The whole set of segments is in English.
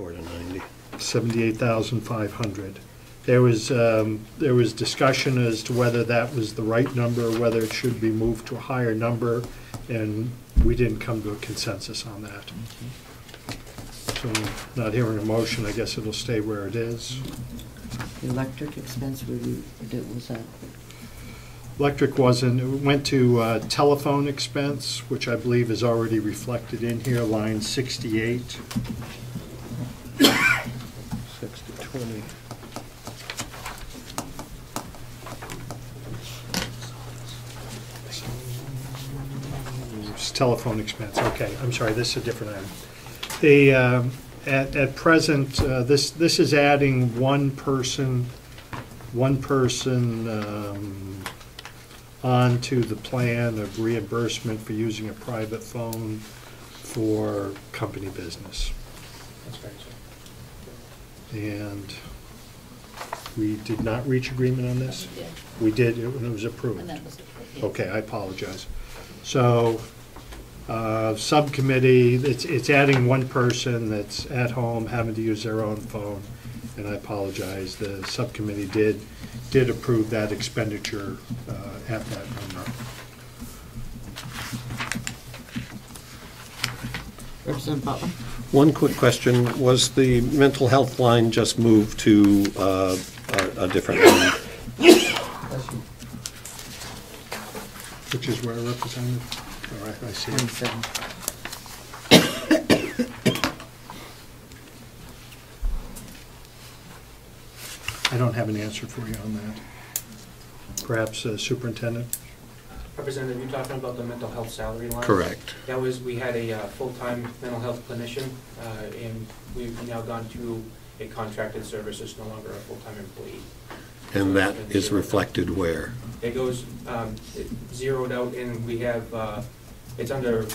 74 to 90. 78,500. There was discussion as to whether that was the right number, or whether it should be moved to a higher number, and we didn't come to a consensus on that. So, not hearing a motion, I guess it'll stay where it is. The electric expense, what was that? Electric wasn't, it went to telephone expense, which I believe is already reflected in here, line 68. 6 to 20. It's telephone expense, okay, I'm sorry, this is a different item. The, at present, this is adding one person onto the plan of reimbursement for using a private phone for company business. That's right, sir. And we did not reach agreement on this? We did. We did, it was approved. And that was approved, yes. Okay, I apologize. So, subcommittee, it's adding one person that's at home having to use their own phone, and I apologize. The subcommittee did approve that expenditure at that number. Representative Butler? One quick question. Was the mental health line just moved to a different line? Which is where, Representative? All right, I see. 27. I don't have an answer for you on that. Perhaps Superintendent? Representative, you're talking about the mental health salary line? Correct. That was, we had a full-time mental health clinician, and we've now gone to a contracted service. It's no longer a full-time employee. And So that it's been is zeroed. reflected where? It goes it zeroed out, and we have, it's under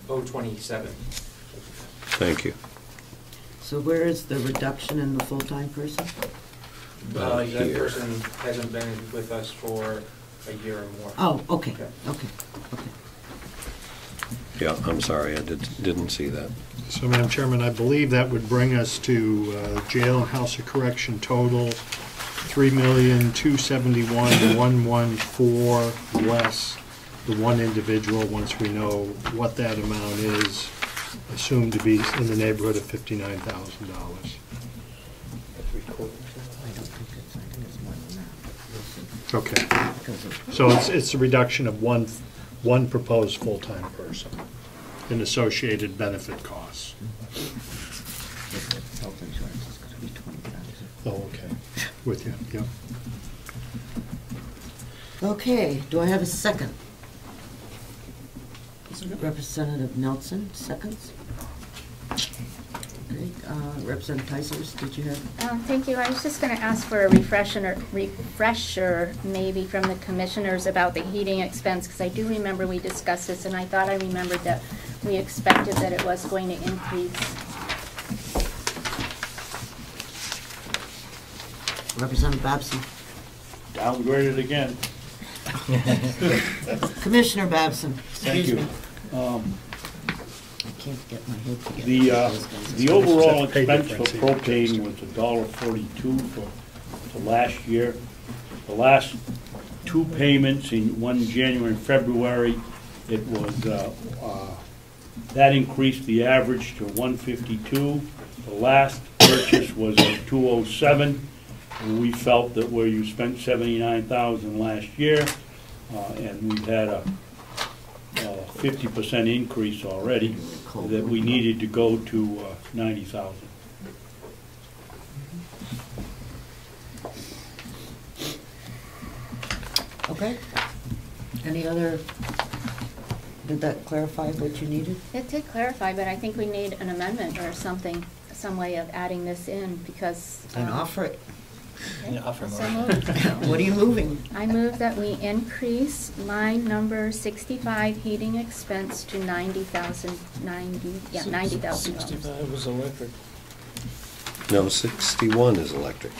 027. Thank you. So where is the reduction in the full-time person? That Here. person hasn't been with us for a year or more. Oh, okay, Okay. okay, okay. Yeah, I'm sorry, I didn't see that. So, Madam Chairman, I believe that would bring us to jail and house of correction total $3,271,114 less the one individual, once we know what that amount is, assumed to be in the neighborhood of $59,000. I don't think it's more than that. Okay, Because of, so it's a reduction of one proposed full-time person and associated benefit costs. health insurance is gonna be 20,000. Oh, okay, with you, yeah. Okay, do I have a second? Representative Nelson, seconds. Okay, Representative Teisers, did you have? Thank you. I was just going to ask for a refresher maybe from the commissioners about the heating expense, because I do remember we discussed this, and I thought I remembered that we expected that it was going to increase. Representative Babson. Downgraded again. Commissioner Babson. Thank Excuse you. me. I can't get my head together. The overall Pay expense for difference here. propane was $1.42 for last year. The last two payments, in one January and February, it was that increased the average to $152. The last purchase was at $207. And we felt that where you spent $79,000 last year, and we've had a 50% increase already, that we needed to go to 90,000. Okay. Any other, did that clarify what you needed? It did clarify, but I think we need an amendment or something, some way of adding this in, because. And offer it. Okay, Yeah, offer so more. moved. What are you moving? I move that we increase line number 65 heating expense to $90,000. 65 was electric. No, 61 is electric.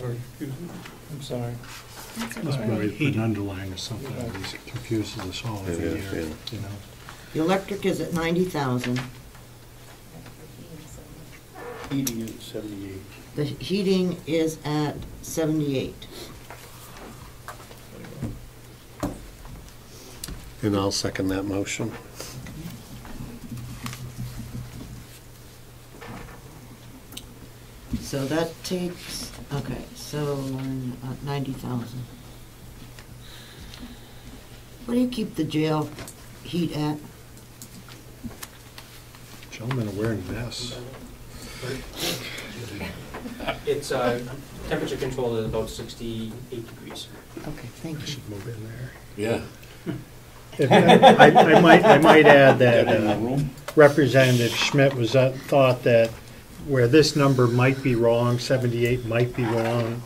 sorry, I'm sorry. That's Must okay. be put an underline or something, it confuses us all every It is, year, yeah. you know. The electric is at 90,000. Heating is 78. The heating is at 78. And I'll second that motion. So that takes, okay, so 90,000. What do you keep the jail heat at? Gentlemen are wearing vests. It's temperature controlled at about 68 degrees. Okay, thank I you. should move in there. Yeah. I might add that In the room? Representative Schmidt was, thought that where this number might be wrong, 78 might be wrong,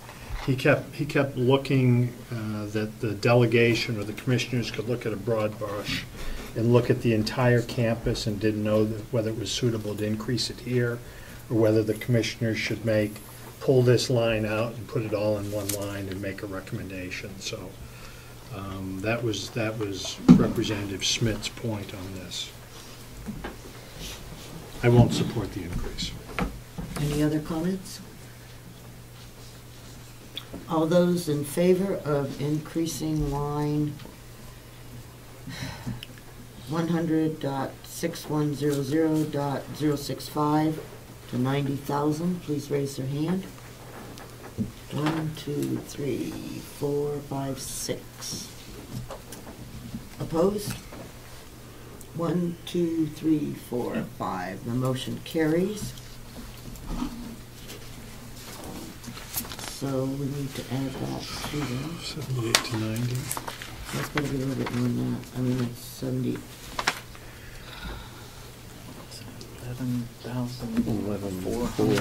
he kept looking that the delegation or the commissioners could look at a broad brush and look at the entire campus and didn't know whether it was suitable to increase it here or whether the commissioners should pull this line out and put it all in one line and make a recommendation. So that was Representative Schmidt's point on this. I won't support the increase. Any other comments? All those in favor of increasing line 100.6100.065 to 90,000, please raise their hand. 1, 2, 3, 4, 5, 6. Opposed? 1, 2, 3, 4, 5. The motion carries. So we need to add that to them. 78 to 90. That's gotta be a little bit more than that. I mean, it's 70.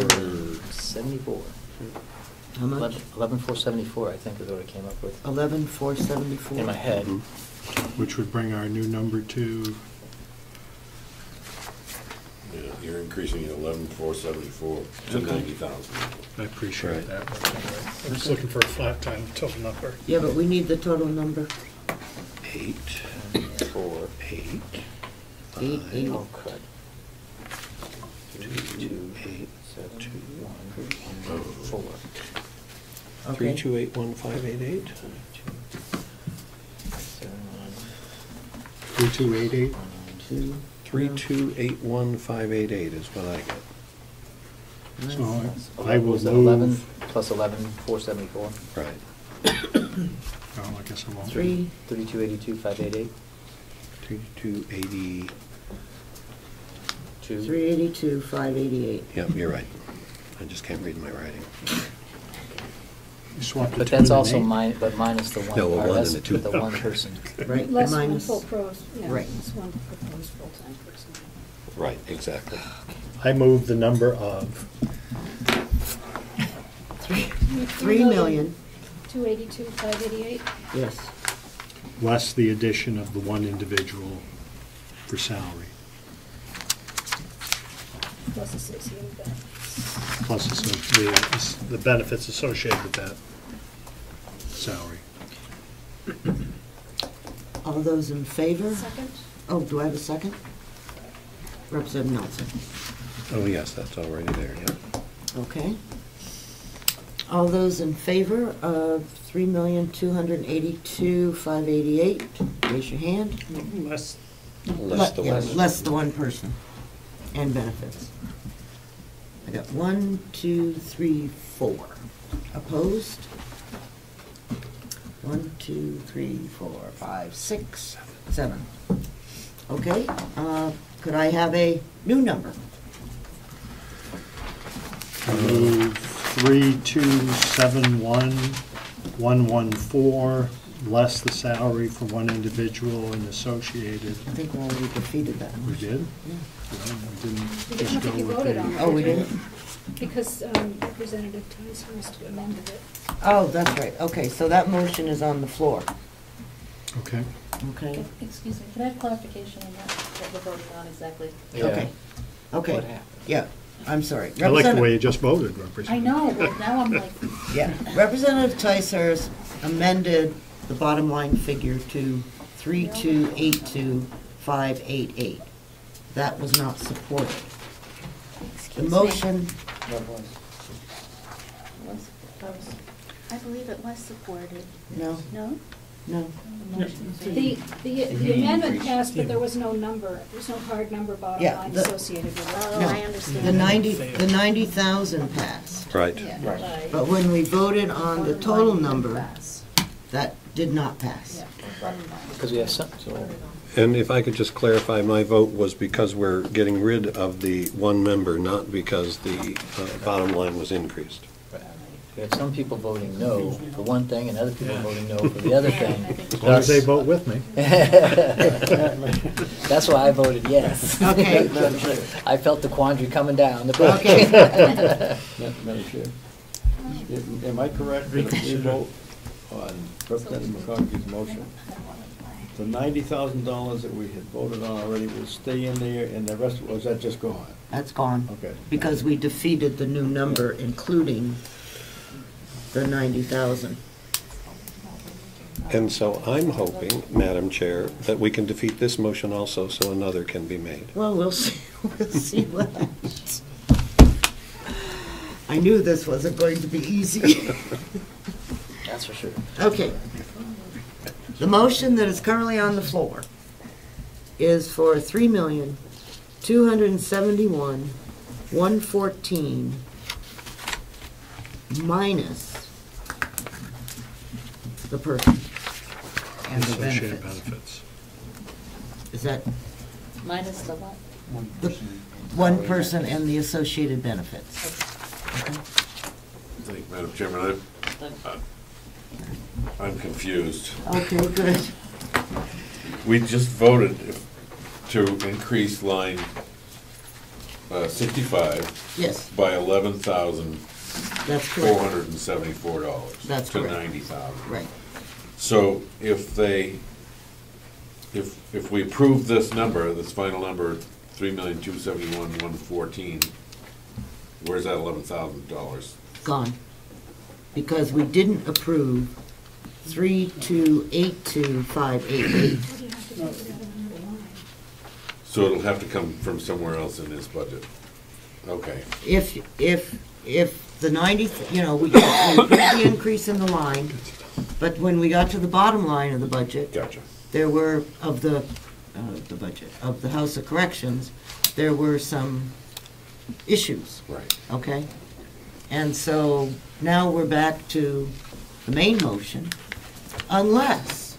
11,474. How much? 11,474, I think is what I came up with 11,474. in my head. Which would bring our new number to, Yeah, you're increasing it 11,474 to Okay. 90,000. I appreciate Right. that. I'm just looking for a flat time total number. Yeah, but we need the total number. 8, 4. 8, 8, 8. Oh, crud. 2, 8, 7, 2, 1, 4. Okay. 3281,588. 3288. 2. 3281,588 is what I get. So I will Was it 11 move. plus 11,474? Right. Oh, I guess I won't. 3. 3282, 588. 3280. 2. 382, 588. Yep, you're right. I just can't read my writing. You swapped the But 2 that's and an also 8? minus the one. No, a or 1 that's and a 2. with the one Okay. person. Right, Less one minus. full pros, yeah, Right. less one proposed full-time person. Right, exactly. I move the number of 3 million. 282, 588. Yes. less the addition of the one individual for salary, Plus associated benefits. plus the benefits associated with that salary. All those in favor? Second? Oh, do I have a second? Representative Nelson. Oh, yes, that's already there, yeah. Okay. All those in favor of 3,282,588, raise your hand. Less. Less the Yes, one. less the one person and benefits. I got 1, 2, 3, 4. Opposed? 1, 2, 3, 4, 5, 6, 7. Okay, could I have a new number? I move 3,271,114, less the salary for one individual and associated. I think we already defeated that. We did? Yeah. Well, we didn't We just didn't go think you with voted the- on it. Oh, we didn't? Because Representative Ticehurst amended it. Oh, that's right. Okay, so that motion is on the floor. Okay. Okay? Excuse me, can I have clarification on that, what we're voting on exactly? Yeah. Okay. Okay. What happened? Yeah. I'm sorry. I like the way you just voted, Representative. I know, but now I'm like, Yeah, Representative Ticehurst amended the bottom line figure to 3282588. That was not supported. The excuse me. motion, I believe it was supported. no, No? no. The amendment passed, but there was no number, there's no hard number bottom Yeah, line the- associated with it. Oh, No, I understand. the 90,000 passed. Right. But when we voted on the total number, that did not pass. Because we have some, so, And if I could just clarify, my vote was because we're getting rid of the one member, not because the bottom line was increased. we have some people voting no for one thing and other people voting no for the other thing. As long as they vote with me. That's why I voted yes. Okay. I felt the quandary coming down the pike. Okay. Madam Chair, am I correct that if we vote on Representative McConkey's motion, the $90,000 that we had voted on already will stay in there, and the rest, or is that just gone? That's gone. Okay. Because we defeated the new number, including the 90,000. And so I'm hoping, Madam Chair, that we can defeat this motion also, so another can be made. Well, we'll see, we'll see what happens. I knew this wasn't going to be easy. That's for sure. Okay. The motion that is currently on the floor is for $3,271,114 minus the person and the Associated benefits. benefits. Is that Minus the what? the one person and the associated benefits? Thank you, Madam Chairman. I'm confused. Okay, good. We just voted to increase line 65 Yes, by $11,474. that's correct. That's To correct. 90,000. Right. So if we approve this number, this final number, 3,271,114, where's that $11,000? Gone. Because we didn't approve 3282588. So it'll have to come from somewhere else in this budget. Okay. If the 90, we approved the increase in the line, but when we got to the bottom line of the budget, Gotcha. there were, of the budget, of the House of Corrections, there were some issues, Right. okay? And so now we're back to the main motion, unless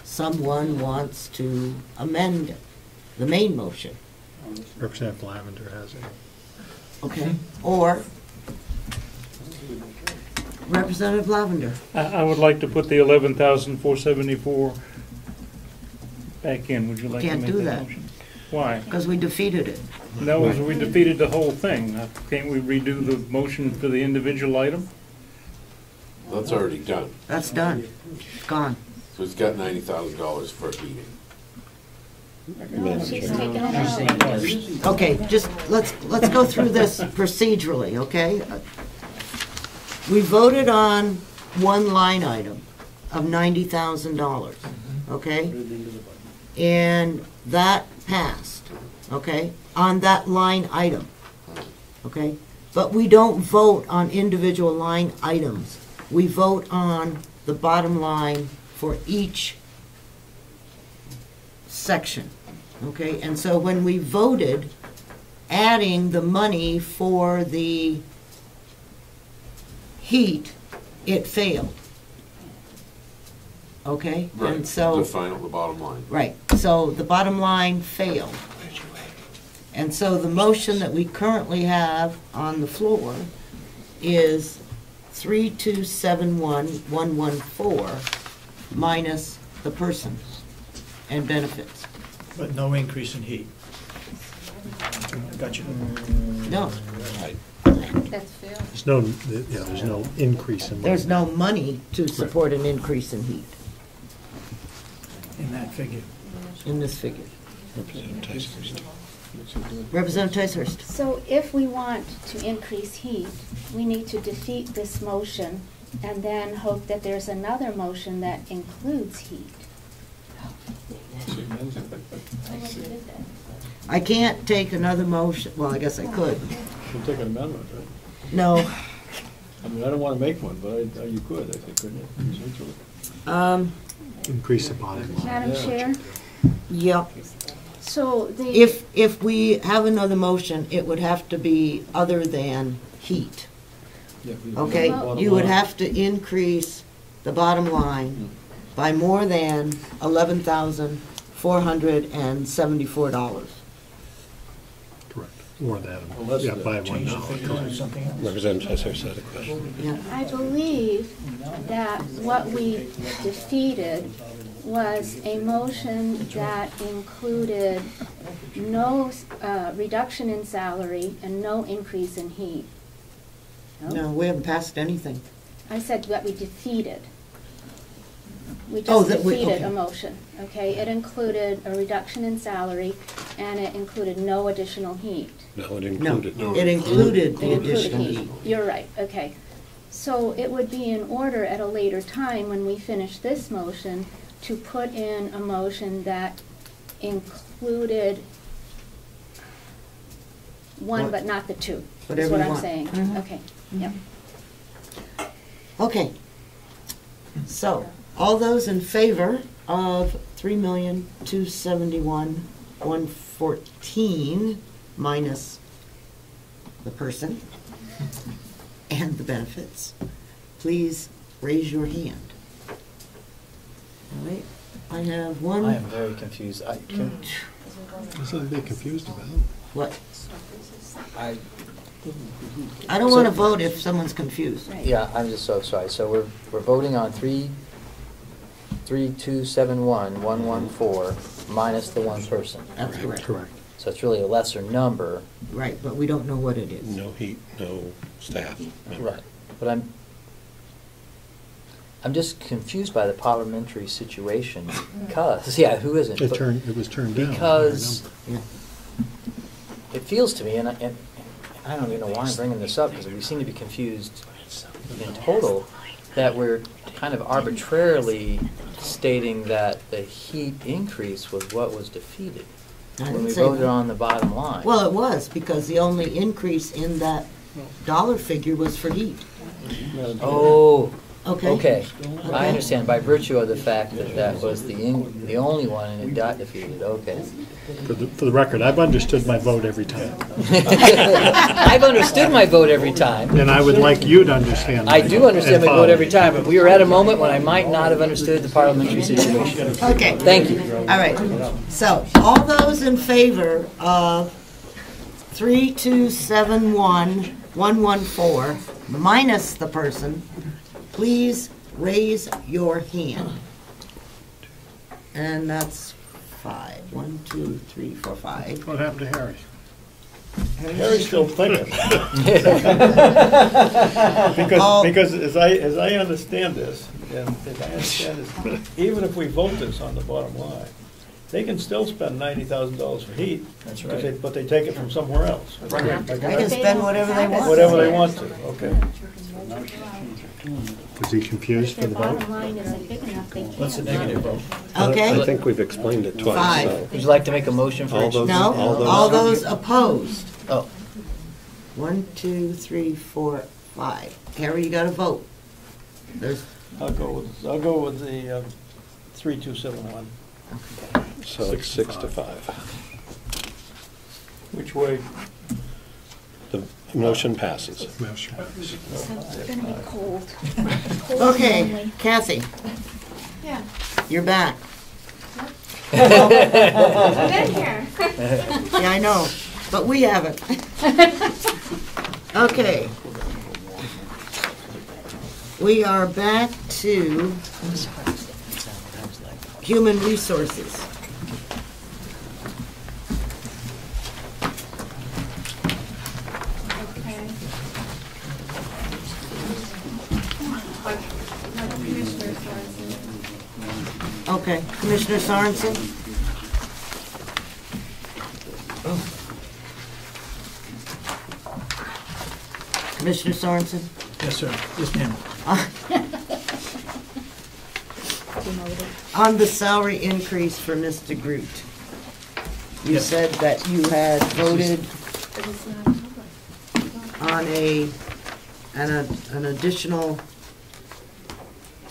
someone wants to amend the main motion, Representative Lavender has it. okay? Or Representative Lavender. I would like to put the 11,474 back in. Would you like to Can't make do that that. motion? Why? Because we defeated it. No, we defeated the whole thing. Can't we redo the motion for the individual item? That's already done. That's done. It's gone. So it's got $90,000 for heating. Madam Chair. Okay, just, let's go through this procedurally, okay? We voted on one line item of $90,000, okay? And that passed, okay, on that line item, okay? But we don't vote on individual line items. We vote on the bottom line for each section, okay? And so when we voted adding the money for the heat, it failed, okay? Right. And so, The bottom line. right, so the bottom line failed. And so the motion that we currently have on the floor is 3271114 minus the person and benefits. But no increase in heat. Gotcha. No, That's fair. There's no increase in. there's no money to support an increase in heat In that figure. in this figure. Representative Ticehurst. So if we want to increase heat, we need to defeat this motion and then hope that there's another motion that includes heat. I can't take another motion, well, I guess I could. You can take an amendment, right? No. I mean, I don't want to make one, but you could, I think, couldn't you? Essentially. Increase the bottom line. Madam Chair? Yep. So the... If we have another motion, it would have to be other than heat. Yeah, Okay? bottom You would line. have to increase the bottom line by more than $11,474. Correct. Or that, Well, that's yeah, the by Change the $1. figures or something else. Representative Ticehurst had a question. Yeah. I believe that what we defeated was a motion that included no reduction in salary and no increase in heat. No, we haven't passed anything. I said that we defeated. We Oh, just that we- defeated okay. a motion, okay? It included a reduction in salary, and it included no additional heat. No, it No, included. it included It the included additional heat. heat. You're right, okay. So it would be in order at a later time, when we finish this motion, to put in a motion that included one What- but not the two, is whatever what you I'm want. saying. Mhm. Okay, yep. Okay. So, all those in favor of 3,271,114 minus the person and the benefits, please raise your hand. All right, I have one. I am very confused. There's something to be confused about. What? I, I don't want to vote if someone's confused. Right. yeah, I'm just so sorry. So we're voting on 3,271,114 minus the one person. That's correct. Correct. So it's really a lesser number. Right, but we don't know what it is. No heat, no staff. Right. But I'm just confused by the parliamentary situation because, yeah, who isn't? It But- was turned down. Because Yeah. it feels to me, and I don't even know why I'm bringing this up, because we seem to be confused in total, that we're kind of arbitrarily stating that the heat increase was what was defeated I when didn't we say voted that. on the bottom line. Well, it was, because the only increase in that dollar figure was for heat. Oh, Okay? okay. I Okay. understand, by virtue of the fact that that was the only one and it got defeated, okay. For the record, I've understood my vote every time. I've understood my vote every time. And I would like you to understand. I my do vote understand and my vote follow. every time, but we were at a moment when I might not have understood the parliamentary situation. Okay. Thank you. All right. So, all those in favor of 3,271,114 minus the person, please raise your hand. And that's 5. 1, 2, 3, 4, 5. What happened to Harry? Harry's still thinking. Oh. Because as I understand this, and as I understand this, even if we vote this on the bottom line, they can still spend $90,000 for heat. That's 'cause right. they- But they take it from somewhere else. They can spend whatever they want. Whatever they want to, okay. Was he confused for Their the vote? bottom line isn't big enough, they can't. What's the negative vote? Okay? I think we've explained it twice. 5. So. Would you like to make a motion for All each? those- No? All those opposed? Oh, 1, 2, 3, 4, 5. Harry, you got to vote. There's, I'll go with the 3,271. So it's 6 to 5. Which way? The motion passes. Motion passes. So it's gonna be cold. Cold and okay, lonely. Kathy, Yeah. you're back. I've been here. Yeah, I know, but we haven't. Okay. We are back to human resources. Okay. Okay, Commissioner Sorensen? Commissioner Sorensen? Yes, sir. Yes, ma'am. On the salary increase for Mr. Groot, you Yes. said that you had voted on an additional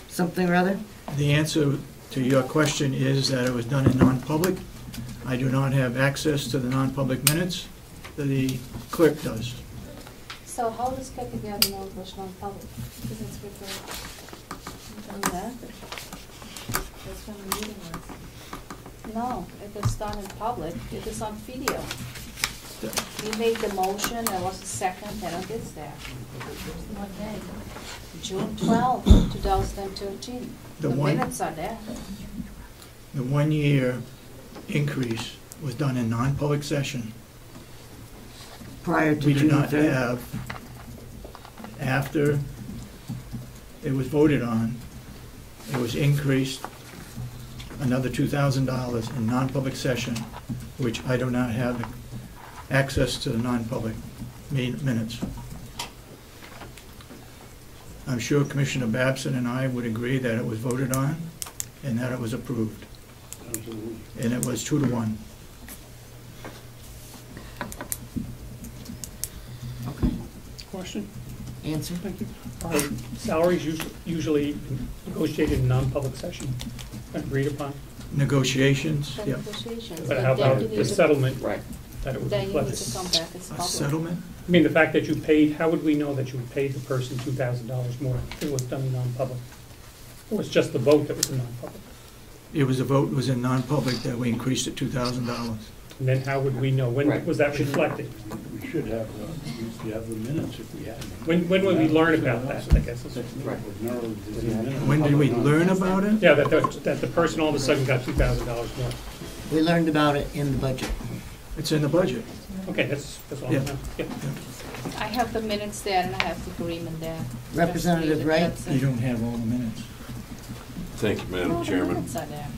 something or other? The answer to your question is that it was done in non-public. I do not have access to the non-public minutes. The clerk does. So how does get together now with non-public? Because it's recorded. That's when the meeting was. No, it was done in public, it is on video. You made the motion, there was a second, and it is there. What day? June 12, 2013. The The one- minutes are there. The 1-year increase was done in non-public session. Prior to We do June not 3rd? have, after it was voted on, it was increased another $2,000 in non-public session, which I do not have access to the non-public minutes. I'm sure Commissioner Babson and I would agree that it was voted on and that it was approved. Absolutely. And it was 2-1. Question? Answer? Thank you. Are salaries usually negotiated in non-public session, agreed upon? Negotiations, The yeah. negotiations. But how then about you need the to- settlement, that it was Then you need reflected? to come back as A public. settlement? I mean, the fact that you paid, how would we know that you paid the person $2,000 more if it was done in non-public? Or was just the vote that was in non-public? It was a vote, was in non-public that we increased it $2,000. And then how would we know? When was that reflected? We should have, we have the minutes if we had them. When would we learn about that, I guess? is- When did we learn about it? Yeah, that the person all of a sudden got $2,000 more. We learned about it in the budget. It's in the budget. Okay, that's all I Yeah. know. Yeah. I have the minutes there and I have the agreement there. Representative Just Wright? that's it. You don't have all the minutes. Thank you, No, Madam the Chairman. minutes are there.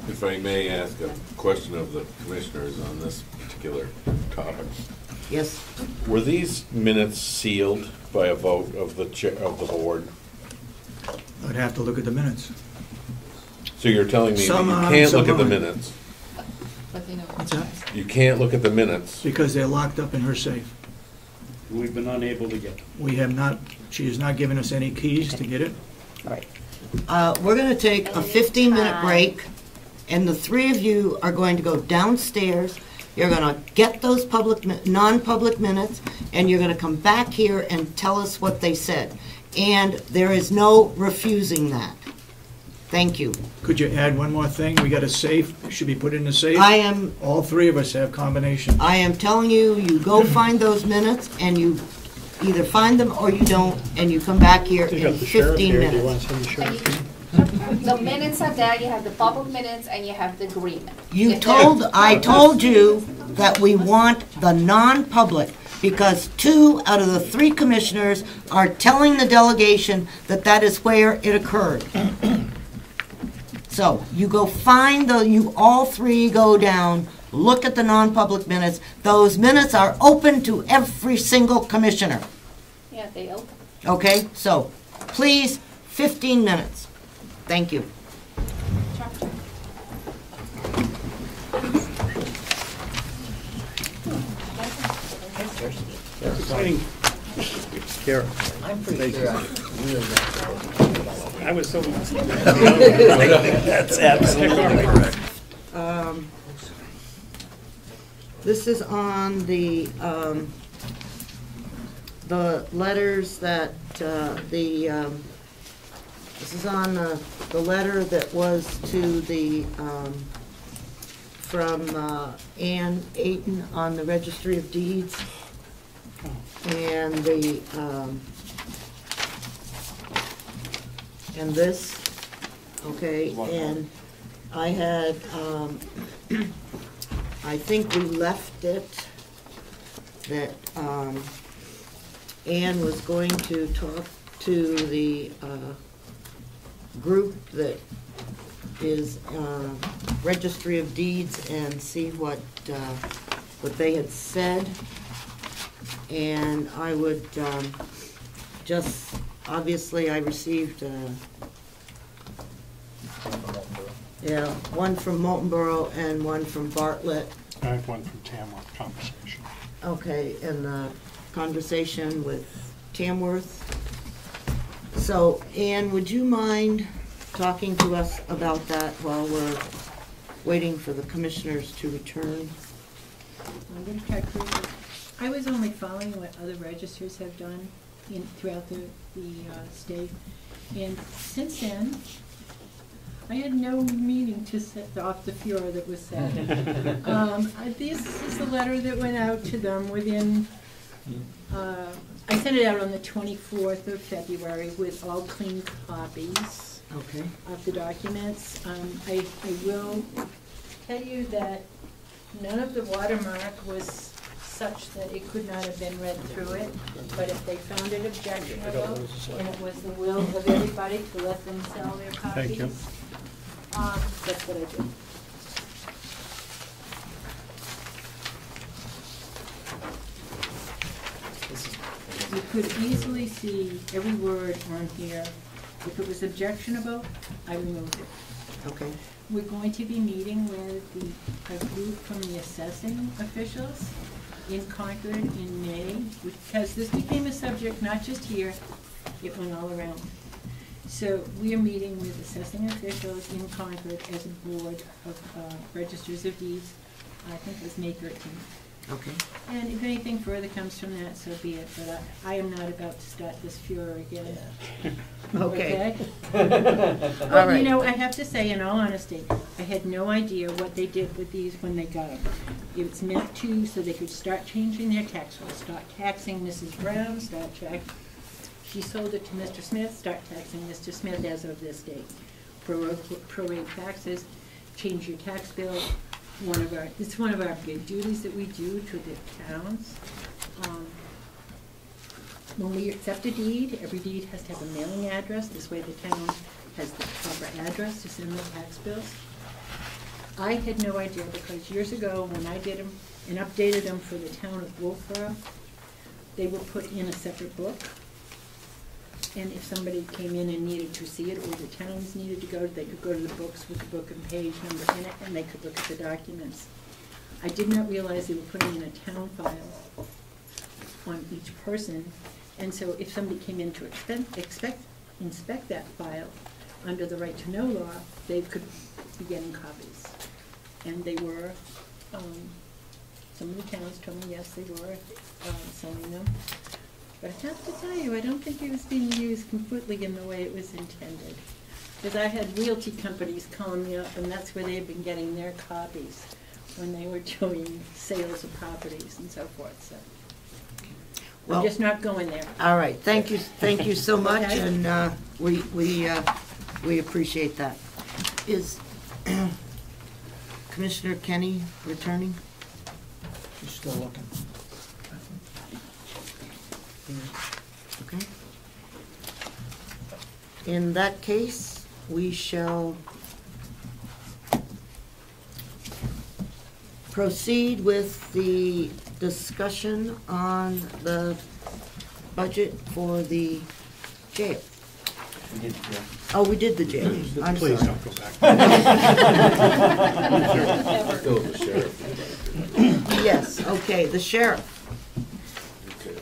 If I may ask a question of the commissioners on this particular topic. Yes? Were these minutes sealed by a vote of the chair, of the board? I'd have to look at the minutes. So you're telling me that Some you are, can't some look at the aren't. minutes? But you know. What's that? You can't look at the minutes? Because they're locked up in her safe. We've been unable to get them. We have not, she has not given us any keys to get it. We're going to take a 15-minute break, and the three of you are going to go downstairs. You're going to get those non-public minutes, and you're going to come back here and tell us what they said. And there is no refusing that. Thank you. Could you add one more thing? We got a safe, should be put in the safe. I am All three of us have combinations. telling you, you go find those minutes, and you either find them or you don't, and you come back here You got in the sheriff 15 here, do you want minutes. to send the sheriff in? The minutes are there, you have the public minutes and you have the agreement. I told you that we want the non-public, because 2 out of the 3 commissioners are telling the delegation that that is where it occurred. So, you go find you all 3 go down, look at the non-public minutes. Those minutes are open to every single commissioner. Yeah, they open. Okay, so, please, 15 minutes. Thank you. Exciting. Carroll. I'm pretty sure I was so. That's absolutely correct. This is on the letters that, this is on the letter that was to the, from Ann Ayton on the Registry of Deeds. And the, and this, okay, and I had, I think we left it that Ann was going to talk to the group that is Registry of Deeds and see what they had said. And I would just, obviously, I received, yeah, one from Moultonborough and one from Bartlett. I have one from Tamworth Conversation. Okay, and the conversation with Tamworth. So, Ann, would you mind talking to us about that while we're waiting for the commissioners to return? I'm going to try quickly. I was only following what other registers have done throughout the state. And since then, I had no meaning to set off the furor that was set. This is the letter that went out to them within, I sent it out on the 24th of February with all clean copies of the documents. I will tell you that none of the watermark was such that it could not have been read through it, but if they found it objectionable, and it was the will of everybody to let them sell their copies, Thank you. That's what I did. You could easily see every word on here. If it was objectionable, I removed it. Okay. We're going to be meeting with a group from the assessing officials in Concord in May, because this became a subject not just here, it went all around. So we are meeting with assessing officials in Concord as a board of registers of deeds. I think it was May 13th. Okay. And if anything further comes from that, so be it. But I am not about to start this furor again. Okay. Well, you know, I have to say, in all honesty, I had no idea what they did with these when they got them. It was meant to, so they could start changing their tax rolls, start taxing Mrs. Brown, she sold it to Mr. Smith, start taxing Mr. Smith as of this date. Prorate taxes, change your tax bill. It's one of our big duties that we do to the towns. When we accept a deed, every deed has to have a mailing address. This way the town has the proper address to send the tax bills. I had no idea, because years ago when I did them and updated them for the town of Wolfboro, they were put in a separate book. And if somebody came in and needed to see it, or the towns needed to go, they could go to the books with the book and page number in it, and they could look at the documents. I did not realize they were putting in a town file on each person, and so if somebody came in to inspect that file under the right to know law, they could be getting copies. And they were, some of the towns told me yes, they were selling them. But I have to tell you, I don't think it was being used completely in the way it was intended. Because I had realty companies calling me up, and that's where they had been getting their copies when they were doing sales of properties and so forth. So Well, I'm just not going there. All right, thank you so much, Okay. and we appreciate that. Is Commissioner Kenny returning? She's still looking. Okay. In that case, we shall proceed with the discussion on the budget for the jail. We did, yeah. Oh, we did the jail. I'm Please sorry. don't go back. Still the sheriff. Yes, okay, the sheriff. Okay.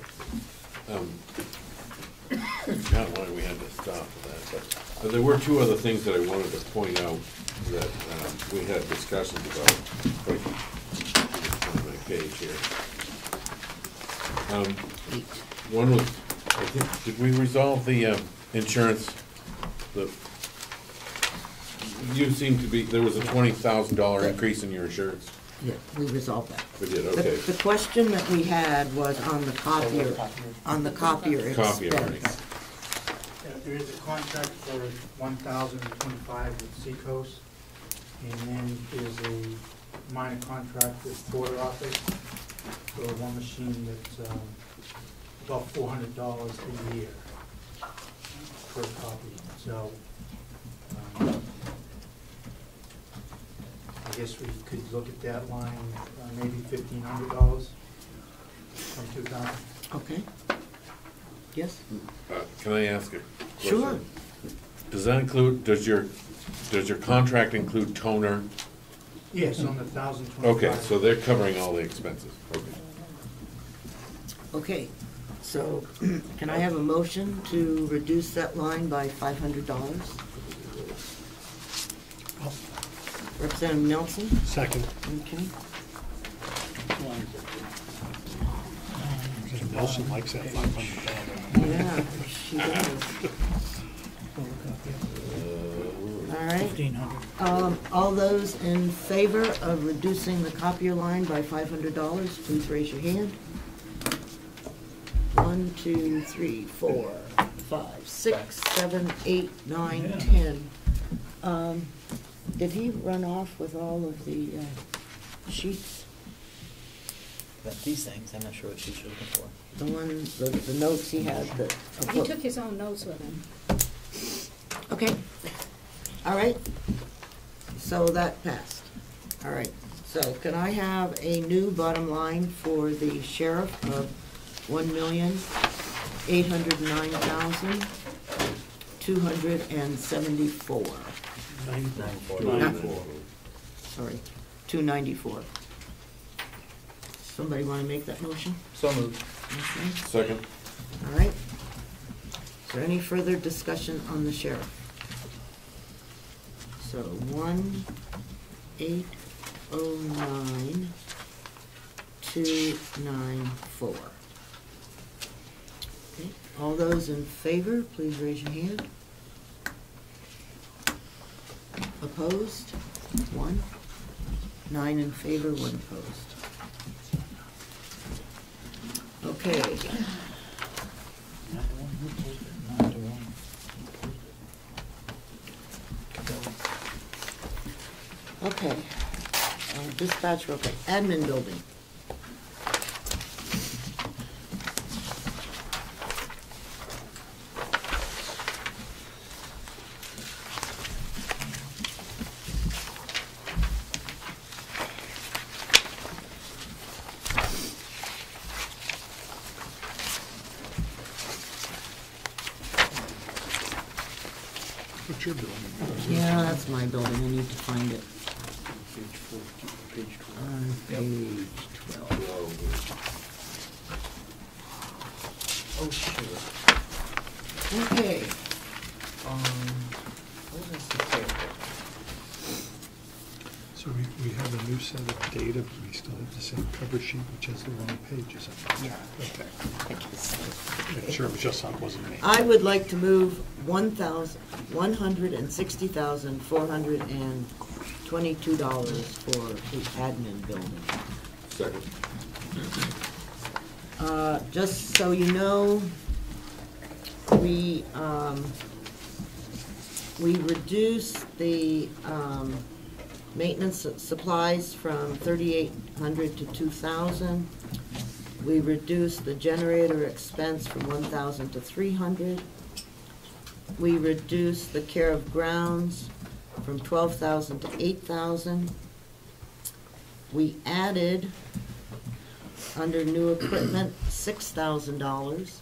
Not why we had to stop for that, but there were two other things that I wanted to point out that we had discussions about. On my page here. One was, I think, did we resolve the insurance? You seem to be, there was a $20,000 increase in your insurance. Yeah, we resolved that. We did, okay. The question that we had was on the copier Copier earnings. expense. Yeah, there is a contract for $1,025 with Seacoast, and then there's a minor contract with Border Office for one machine that's about $400 a year per copy. So I guess we could look at that line, maybe $1,500 from 2,000. Okay. Yes? Can I ask a question? Sure. Does that include, does your contract include toner? Yes, on the 1,025. Okay, so they're covering all the expenses, okay. Okay, so can I have a motion to reduce that line by $500? Representative Nelson? Second. Okay. Nelson likes that $500. Yeah, she does. All right. 1,500. All those in favor of reducing the copier line by $500, please raise your hand. 1, 2, 3, 4, 5, 6, 7, 8, 9, 10. Did he run off with all of the sheets? These things, I'm not sure what sheets you're looking for. The one, the notes he had that. He took his own notes with him. Okay, all right, so that passed. All right, so can I have a new bottom line for the sheriff of $1,809,274? 94. Sorry, 294. Somebody want to make that motion? So moved. Okay, Second. all right. Is there any further discussion on the sheriff? So 1,809,294. Okay, all those in favor, please raise your hand. Opposed? 1. 9 in favor, 1 opposed. Okay. Okay. Dispatch, okay. Admin building. What's your building? Yeah, that's my building. I need to find it. Page 12. On page 12. Oh, sure. Okay. What is the table? So we have a new set of data, but we still have the same cover sheet, which has the wrong pages on it. Yeah. Okay. Make sure it was just on, wasn't me. I would like to move $160,422 for the admin building. Second. Just so you know, we reduced the maintenance supplies from 3,800 to 2,000. We reduced the generator expense from 1,000 to 300. We reduced the care of grounds from 12,000 to 8,000. We added, under new equipment, $6,000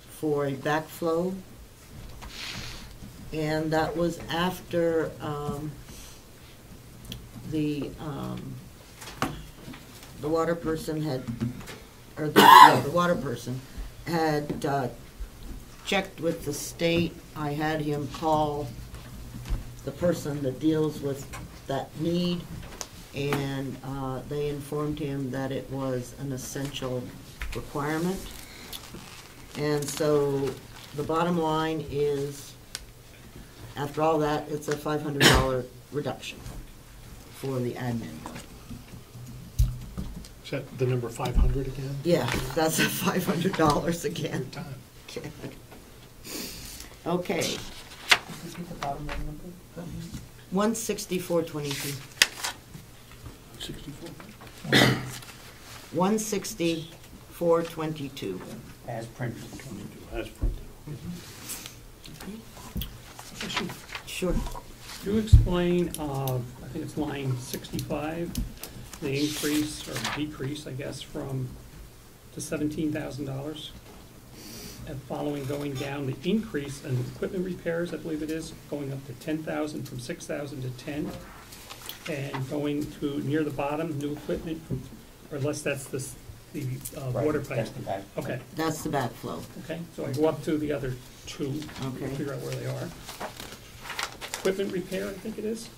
for a backflow. And that was after the water person had, or the water person had checked with the state. I had him call the person that deals with that need, and they informed him that it was an essential requirement. And so the bottom line is, after all that, it's a $500 reduction for the admin bill. Is that the number 500 again? Yeah, that's a $500 again. Good time. Okay. 164.22. 64. 164.22. As printed. 22, as printed. Question. Sure. Could you explain, I think it's line 65, the increase or decrease, I guess, from to $17,000? and following going down, the increase in equipment repairs, I believe it is, going up to 10,000 from 6,000 to 10. And going to near the bottom, new equipment from, or unless that's the water pipe. Okay, That's the backflow. okay, so I go up to the other two, Okay. figure out where they are. Equipment repair, I think it is.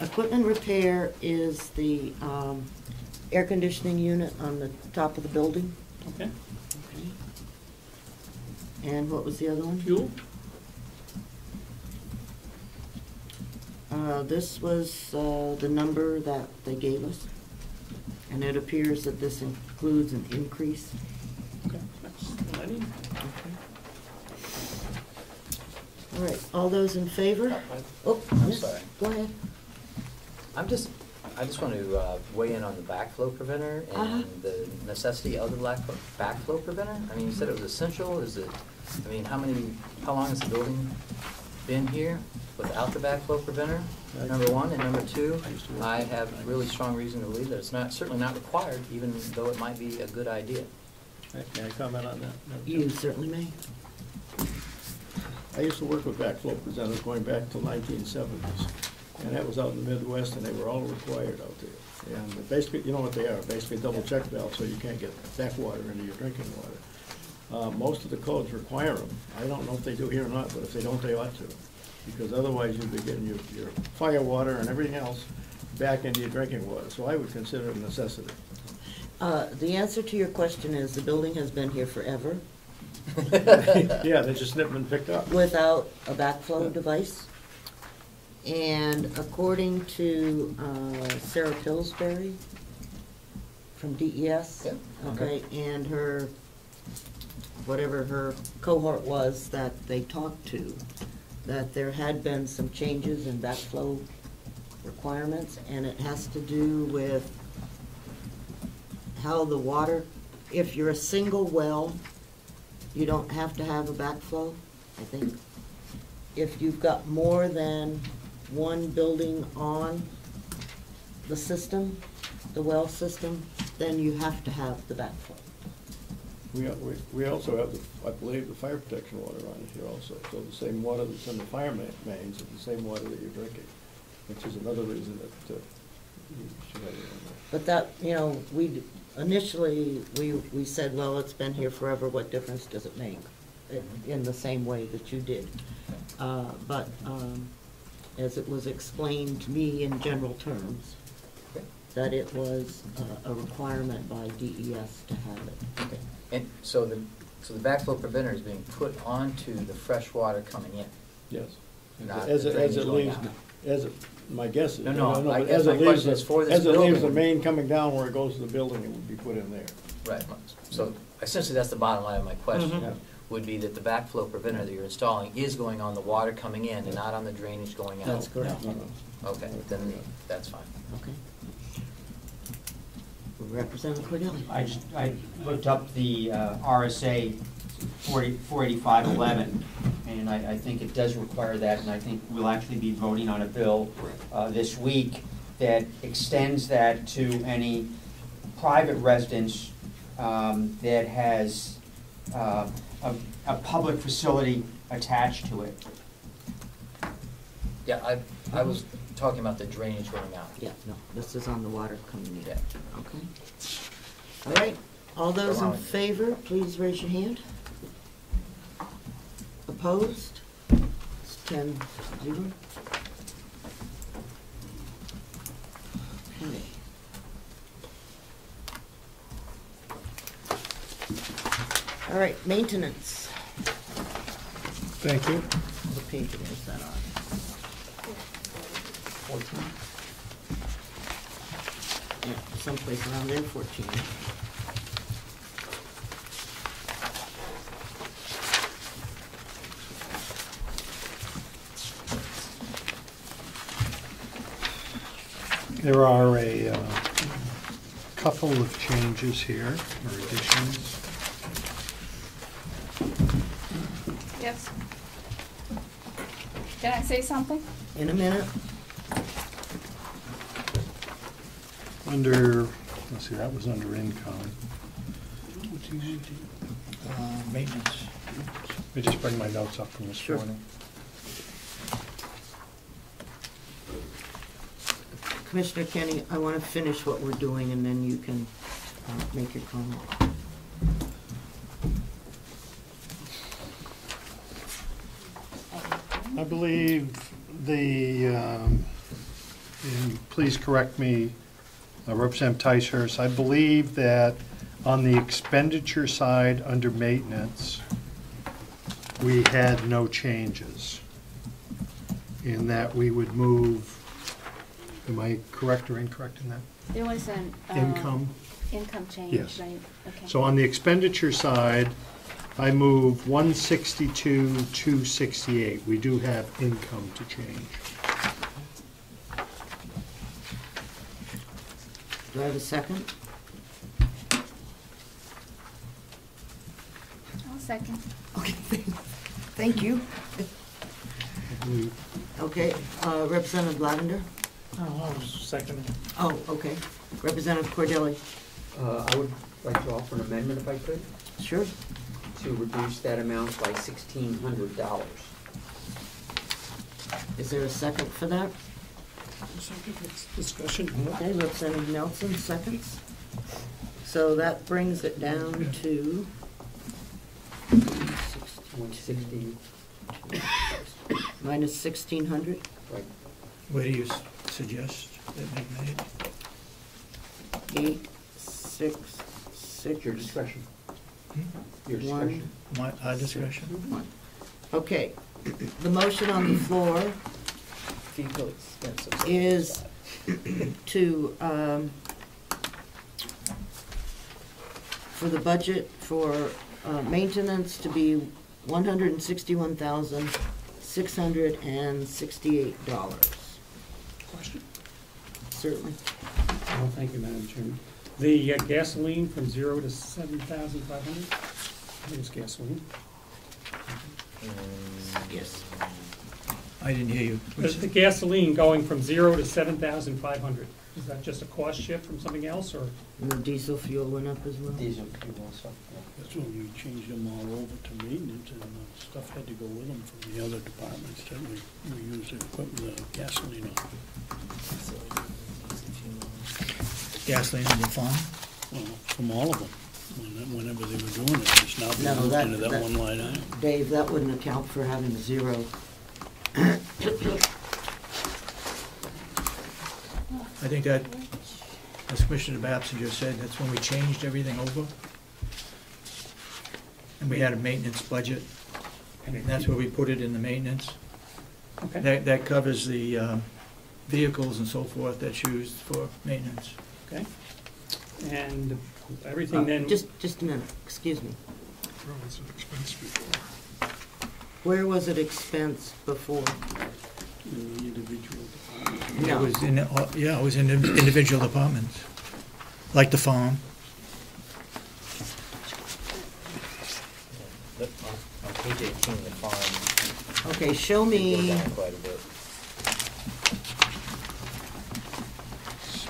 Equipment repair is the air conditioning unit on the top of the building. Okay, And what was the other one? fuel, This was the number that they gave us. And it appears that this includes an increase. okay, that's plenty. All right, all those in favor? Oh, I'm yes, sorry. go ahead. I just want to weigh in on the backflow preventer and the necessity of the backflow preventer. I mean, you said it was essential. Is it, I mean, how long has the building been here without the backflow preventer? Number one, and number two, I have really strong reason to believe that it's certainly not required, even though it might be a good idea. Can I comment on that? You certainly may. I used to work with backflow presenters going back to 1970s, and that was out in the Midwest, and they were all required out there. And basically, you know what they are, basically double check valves, so you can't get back water into your drinking water. Most of the codes require them. I don't know if they do here or not, but if they don't, they ought to. Because otherwise you'd be getting your fire water and everything else back into your drinking water. So I would consider it a necessity. The answer to your question is the building has been here forever Yeah, they just never been picked up. without a backflow device. And according to Sarah Pillsbury from DES, Yeah. okay, and her, whatever her cohort was that they talked to, that there had been some changes in backflow requirements, and it has to do with how the water, if you're a single well, you don't have to have a backflow, I think. If you've got more than one building on the system, the well system, then you have to have the backflow. We also have, I believe, the fire protection water on here also. So the same water that's in the fire mains is the same water that you're drinking, which is another reason that you should have it on there. But that, you know, initially, we said, well, it's been here forever, what difference does it make? In the same way that you did. But as it was explained to me in general terms, that it was a requirement by DES to have it. Okay. And so the backflow preventer is being put onto the fresh water coming in. Yes. Not As the it drainage leaves, going my guess is. No, but I guess as my it leaves question is for this As it leaves the building. main coming down where it goes to the building, it would be put in there. Right. So essentially, that's the bottom line of my question. Yeah. Would be that the backflow preventer that you're installing is going on the water coming in and not on the drainage going out. That's correct. No, no. Okay, then that's fine. Okay. Representative Cordelli. I looked up the RSA 48511, and I think it does require that, and I think we'll actually be voting on a bill this week that extends that to any private residence that has a public facility attached to it. Yeah, I was talking about the drainage going out. Yeah, no, this is on the water coming in. Yeah. Okay. All right, all those in Allowing. favor, please raise your hand. Opposed? It's 10-0. Okay. All right, maintenance. Thank you. What page is that on? 14? Yeah, someplace around there, 14. There are a couple of changes here, or additions. Yes. Can I say something? In a minute. Under, let's see, that was under income. Maintenance. Let me just bring my notes up from this Sure. morning. Commissioner Kenny, I want to finish what we're doing, and then you can make your comment. I believe and please correct me, Representative Ticehurst, I believe that on the expenditure side under maintenance, we had no changes in that we would move, am I correct or incorrect in that? There was an. Income? Income change, Yes. right, okay. So on the expenditure side, I move 162, 268. We do have income to change. Do I have a second? I'll second. Okay, thank you. Okay, Representative Lavender? Oh, I was second. Oh, okay. Representative Cordelli? I would like to offer an amendment if I could, Sure. to reduce that amount by $1,600. Is there a second for that? Discussion. Okay, Representative Nelson, seconds. So that brings it down to 160, minus 1,600. right. Where do you suggest that be made? 8, 6, 6. Your discretion. Your One. discretion. Our discretion? 1. Okay, the motion on the floor Vehicle expenses. is to, for the budget for maintenance to be $161,668. Question? Certainly. Oh, thank you, Madam Chairman. The gasoline from 0 to 7,500? I think it's gasoline. Yes. I didn't hear you. The gasoline going from 0 to 7,500, is that just a cost shift from something else, or? And the diesel fuel went up as well. Diesel fuel also. That's when we changed them all over to maintenance, and stuff had to go with them from the other departments that we used to put the gasoline on. Gasoline on the farm? Well, from all of them, whenever they were doing it, it's now No, being moved that- into that that- one line item. Dave, that wouldn't account for having 0. I think that, as Commissioner Babson just said, that's when we changed everything over. And we had a maintenance budget, and that's where we put it in the maintenance. Okay. That covers the vehicles and so forth that's used for maintenance. Okay. And everything then. Just a minute, excuse me. Where was it expense before? In the individual department. It No. was in, it was in individual departments, like the farm. On page 18, the farm. Okay, show Go me, down quite a bit.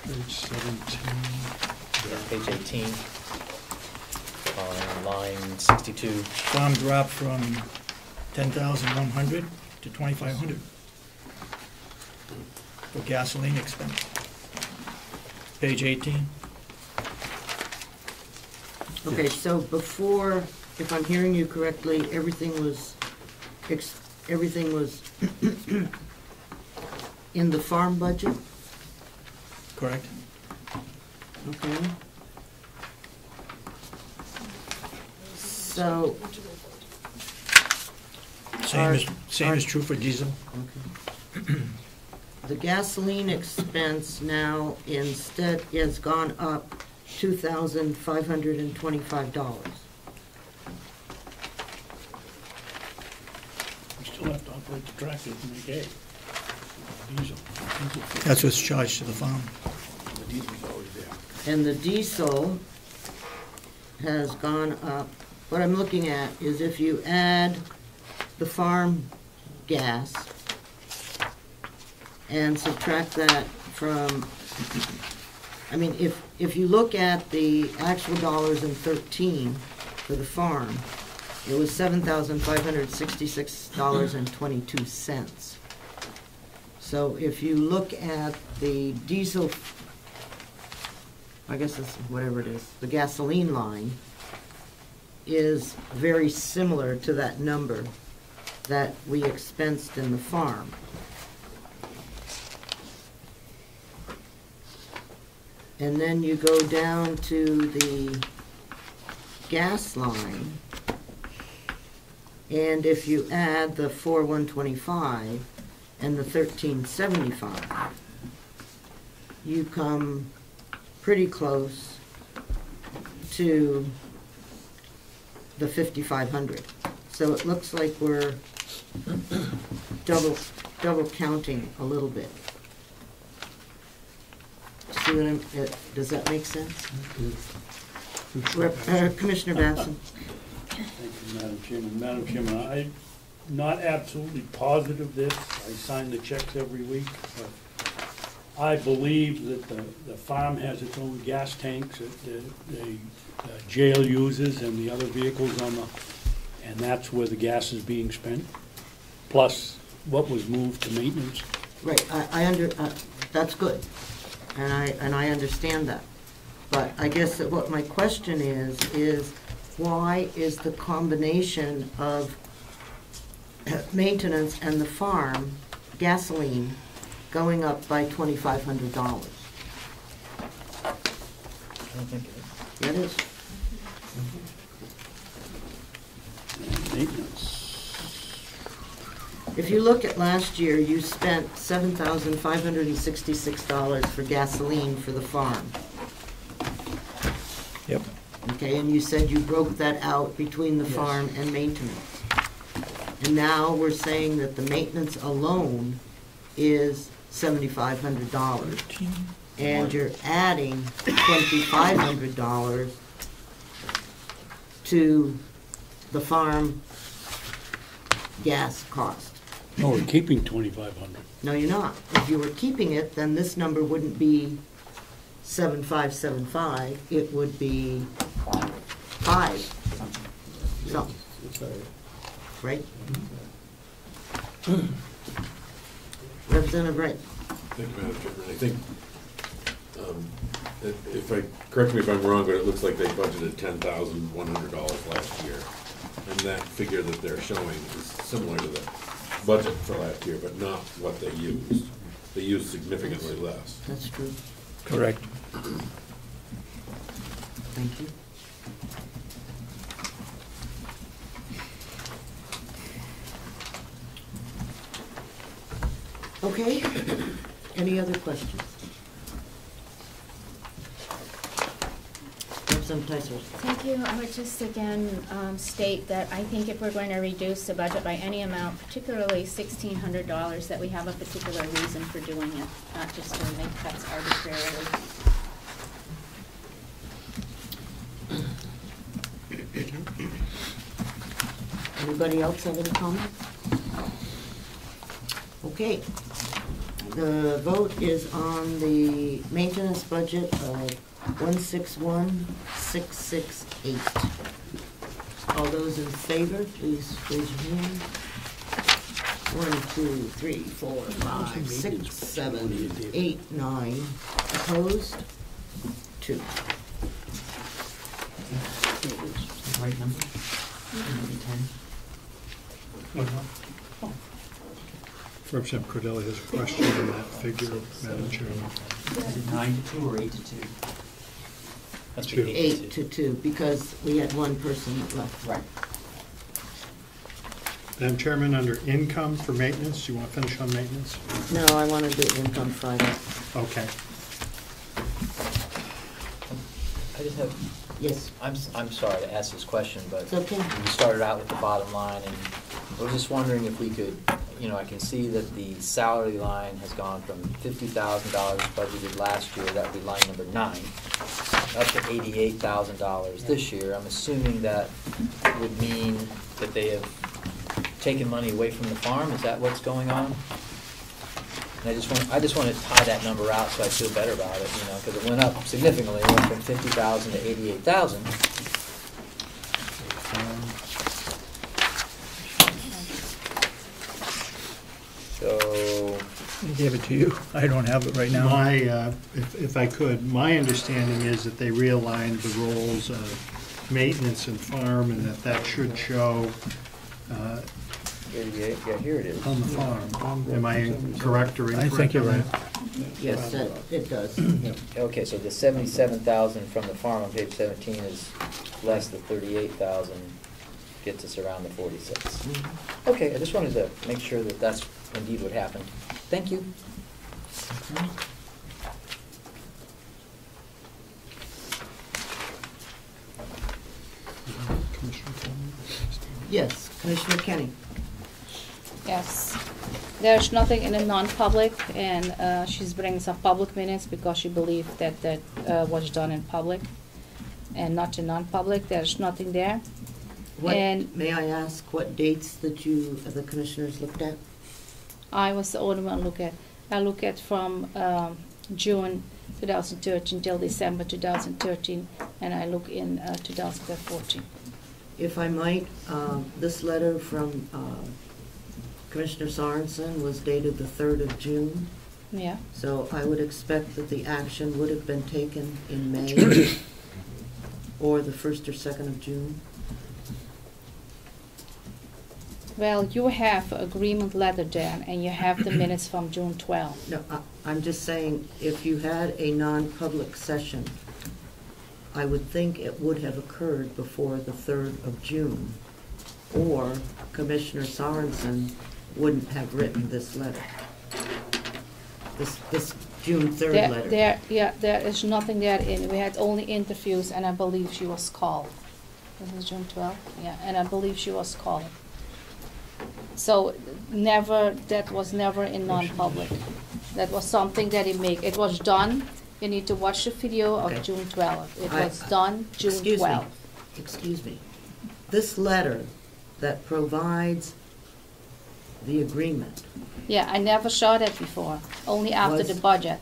Page 17. Yeah, page 18, on line 62. Farm dropped from 10,100 to 2,500 for gasoline expense. Page 18. okay, so before, if I'm hearing you correctly, everything was in the farm budget? Correct. Okay. So, Same is true for diesel. the gasoline expense now instead has gone up $2,525. We still have to operate the tractor to make hay. Diesel. That's what's charged to the farm. The diesel's always there. And the diesel has gone up. What I'm looking at is if you add the farm gas and subtract that from, I mean, if you look at the actual dollars in 13, for the farm, it was $7,566.22. So if you look at the diesel, I guess it's whatever it is, the gasoline line is very similar to that number that we expensed in the farm. And then you go down to the gas line, and if you add the 4,125 and the 1,375, you come pretty close to the 5,500. So it looks like we're double counting a little bit. See what does that make sense? Commissioner Babson. Thank you, Madam Chairman. Madam Chairman, I'm not absolutely positive this. I sign the checks every week, but I believe that the farm has its own gas tanks that the jail uses and the other vehicles on the, and that's where the gas is being spent, plus what was moved to maintenance. Right, that's good, and I understand that. But I guess that what my question is why is the combination of maintenance and the farm gasoline going up by $2,500? I don't think it is. It is. Maintenance. If you look at last year, you spent $7,566 for gasoline for the farm. Yep. Okay, and you said you broke that out between the farm and maintenance. And now we're saying that the maintenance alone is $7,500. And you're adding $2,500 to the farm gas cost. No, we're keeping 2,500. No, you're not. If you were keeping it, then this number wouldn't be 7,575. It would be 5. So, right? Representative Wright. Thank you, Madam Chairman. I think, correct me if I'm wrong, but it looks like they budgeted $10,100 last year. And that figure that they're showing is similar to the budget for last year, but not what they used. They used significantly less. That's true. Correct. Thank you. Okay, any other questions? Representative Tyson. Thank you. I would just again state that I think if we're going to reduce the budget by any amount, particularly $1,600, that we have a particular reason for doing it, not just to make cuts arbitrarily. Anybody else have any comments? Okay. The vote is on the maintenance budget of 161,668. All those in favor, please raise your hand. 1, 2, 3, 4, 5, 6, 7, 8, 9. Opposed? 2. Right number? 10. Representative Cordelli has a question on that figure, Madam Chairman. Is it 9 to 2 or 8 to 2? That's 2. 8 to 2, because we had one person that left. Right. Madam Chairman, under income for maintenance, you want to finish on maintenance? No, I want to do income Friday. Okay. I just have, Yes. I'm sorry to ask this question, but It's okay. we started out with the bottom line, and I was just wondering if we could, I can see that the salary line has gone from $50,000 budgeted last year, that would be line number 9, up to $88,000 this year. I'm assuming that would mean that they have taken money away from the farm. Is that what's going on? And I just want to tie that number out so I feel better about it, because it went up significantly. It went from $50,000 to $88,000. So, I gave it to you. I don't have it right now. My, if I could, my understanding is that they realigned the roles of maintenance and farm, and that should show 38, yeah, here it is. on the farm. Am I correct or incorrect? I think you're right. Yes, it does. Okay, so the 77,000 from the farm on page 17 is less the 38,000, gets us around the 46. Okay, I just wanted to make sure that that's indeed what happened. Thank you. Yes, Commissioner Kenny. Yes. There's nothing in the non-public, and she's bringing some public minutes because she believed that was done in public and not in non-public. There's nothing there. And May I ask what dates that the commissioners looked at? I was the only one look at. I look at from June 2013 till December 2013, and I look in 2014. If I might, this letter from Commissioner Sorensen was dated the 3rd of June. Yeah. So I would expect that the action would have been taken in May or the 1st or 2nd of June. Well, you have an agreement letter there, and you have the minutes from June 12. No, I'm just saying, if you had a non-public session, I would think it would have occurred before the 3rd of June, or Commissioner Sorensen wouldn't have written this letter, this June 3rd letter. There is nothing there in. We had only interviews, and I believe she was called. This is June 12th? Yeah, and I believe she was called. So that was never in non-public. That was something that it was done. You need to watch the video of June 12th. It was done June 12th. Excuse me. This letter that provides the agreement. Yeah, I never saw that before, only after the budget.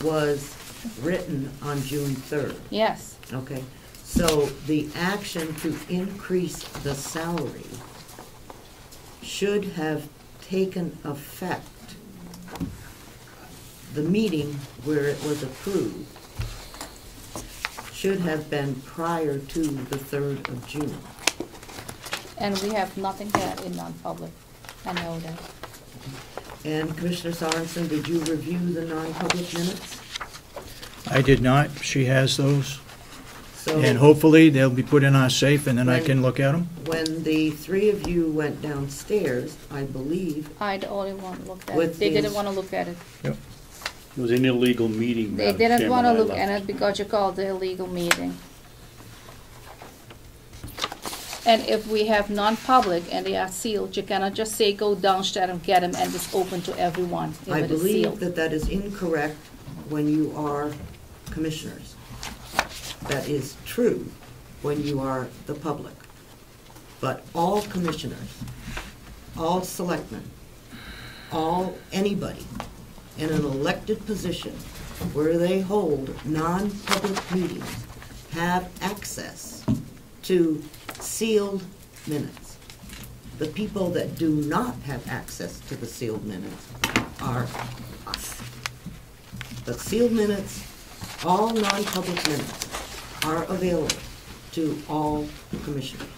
Was written on June 3rd. Yes. Okay. So the action to increase the salary should have taken effect, the meeting where it was approved should have been prior to the 3rd of June. And we have nothing there in non-public. I know that. And Commissioner Sorensen, did you review the non-public minutes? I did not. She has those. So And hopefully they'll be put in our safe and then I can look at them. when the three of you went downstairs, I believe, I the only one looked at With it. They the didn't want to look at it. It was an illegal meeting, They Madam didn't Chairman, want to I look left. at it because you called it a illegal meeting. And if we have non-public and they are sealed, you cannot just say go downstairs and get them and it's open to everyone if I it is believe sealed. that is incorrect when you are commissioners. That is true when you are the public. But all commissioners, all selectmen, anybody in an elected position where they hold non-public meetings have access to sealed minutes. The people that do not have access to the sealed minutes are us. The sealed minutes, all non-public minutes, are available to all commissioners.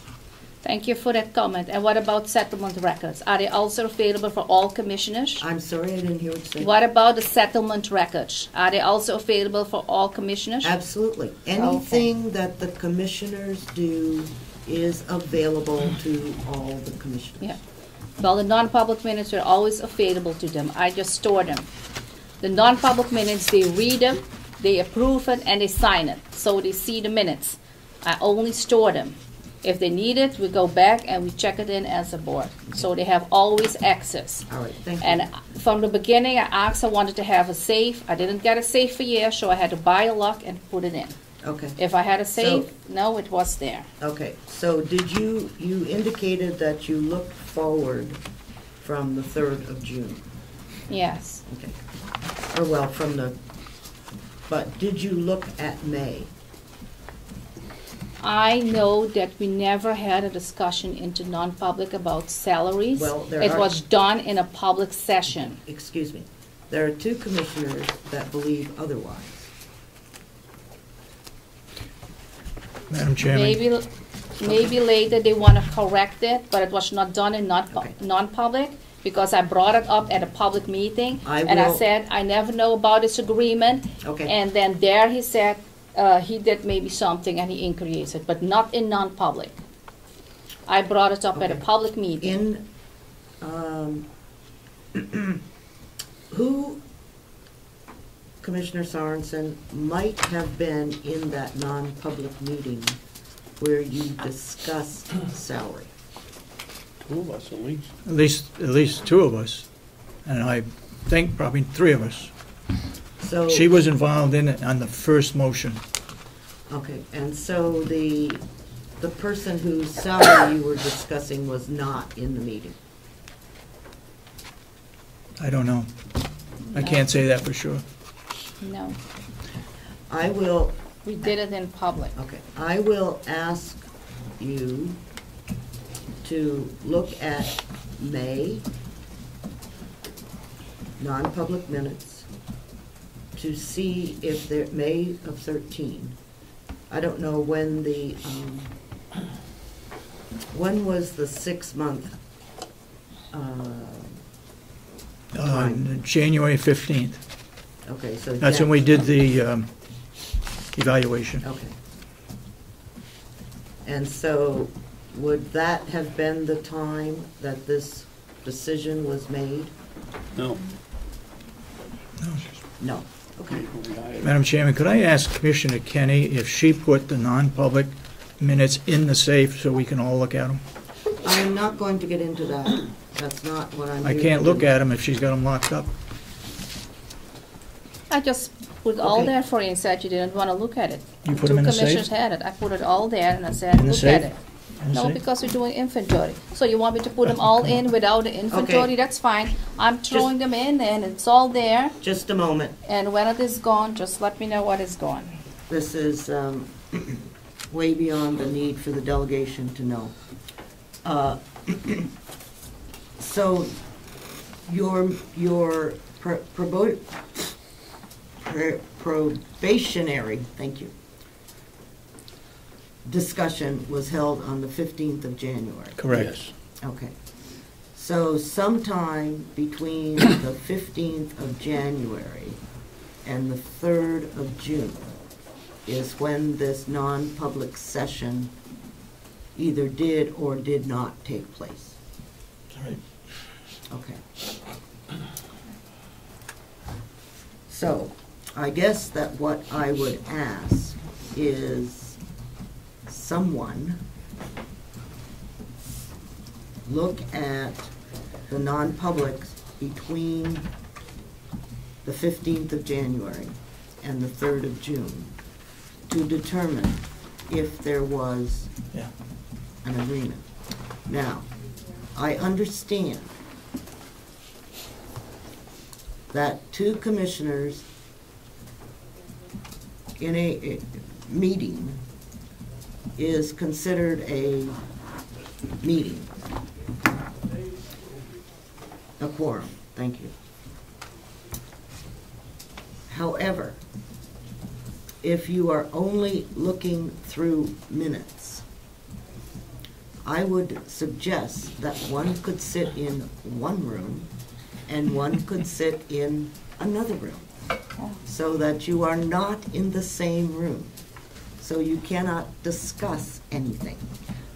Thank you for that comment. And what about settlement records? Are they also available for all commissioners? I'm sorry, I didn't hear what you said. What about the settlement records? Are they also available for all commissioners? Absolutely. Anything that the commissioners do is available to all the commissioners. Yeah. Well, the non-public minutes are always available to them. I just store them. The non-public minutes, they read them, they approve it, and they sign it. So they see the minutes. I only store them. If they need it, we go back and we check it in as a board. So they have always access. All right, thank you. And from the beginning, I wanted to have a safe. I didn't get a safe for years, so I had to buy a lock and put it in. Okay. If I had a safe, no, it was there. Okay, so did you indicated that you looked forward from the 3rd of June? Yes. Okay. Or well, but did you look at May? I know that we never had a discussion into non-public about salaries. Well, there It are- was done in a public session. Excuse me. There are two commissioners that believe otherwise. Madam Chairman, Maybe later they want to correct it, but it was not done in Okay. non-public, because I brought it up at a public meeting. I And I will- said, I never know about this agreement. Okay. And then there he said, he did maybe something and he increased it, but not in non-public. I brought it up at a Okay. public meeting. In, who, Commissioner Sorensen, might have been in that non-public meeting where you discussed salary? Two of us at least. at least two of us, and I think probably three of us. So. She was involved in it on the first motion. Okay, and so the person whose salary you were discussing was not in the meeting? I don't know. I can't say that for sure. No, I will, we did it in public. okay, I will ask you to look at May non-public minutes to see if there, May of 13. I don't know when the, when was the 6-month, January 15th. okay, so. That's when we did the evaluation. Okay. And so, would that have been the time that this decision was made? No. No. Okay. Madam Chairman, could I ask Commissioner Kenny if she put the non-public minutes in the safe so we can all look at them? I am not going to get into that. That's not what I'm I here can't to look do. at them if she's got them locked up. I just put it all Okay. there for you and said you didn't want to look at it. You put 'em in the safe? Two commissioners had it. I put it all there and I said, In the look at safe? it. In the No, safe? because we're doing inventory. So you want me to put them all in without the inventory? Okay. That's fine. I'm throwing them in and it's all there. Just a moment. And when it is gone, just let me know what is gone. This is way beyond the need for the delegation to know. So, your probationary, thank you, discussion was held on the 15th of January. Correct. Yes. Okay. So sometime between the 15th of January and the 3rd of June is when this non-public session either did or did not take place. Right. Okay. So, I guess that what I would ask is someone look at the non-publics between the 15th of January and the 3rd of June to determine if there was Yeah. an agreement. Now, I understand that two commissioners in a meeting is considered a meeting. A quorum, thank you. However, if you are only looking through minutes, I would suggest that one could sit in one room and one could sit in another room, so that you are not in the same room. So you cannot discuss anything.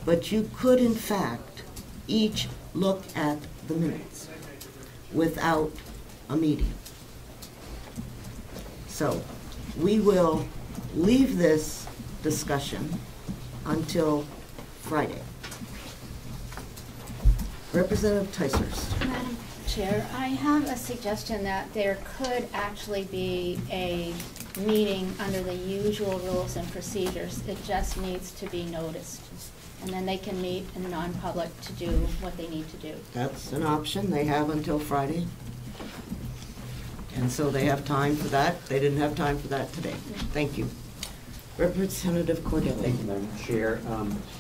But you could, in fact, each look at the minutes without a meeting. So we will leave this discussion until Friday. Representative Ticehurst. Madam Chair, I have a suggestion that there could actually be a meeting under the usual rules and procedures. It just needs to be noticed. And then they can meet in non-public to do what they need to do. That's an option. They have until Friday. And so they have time for that. They didn't have time for that today. Thank you. Representative Cordelli. Thank you, Madam Chair.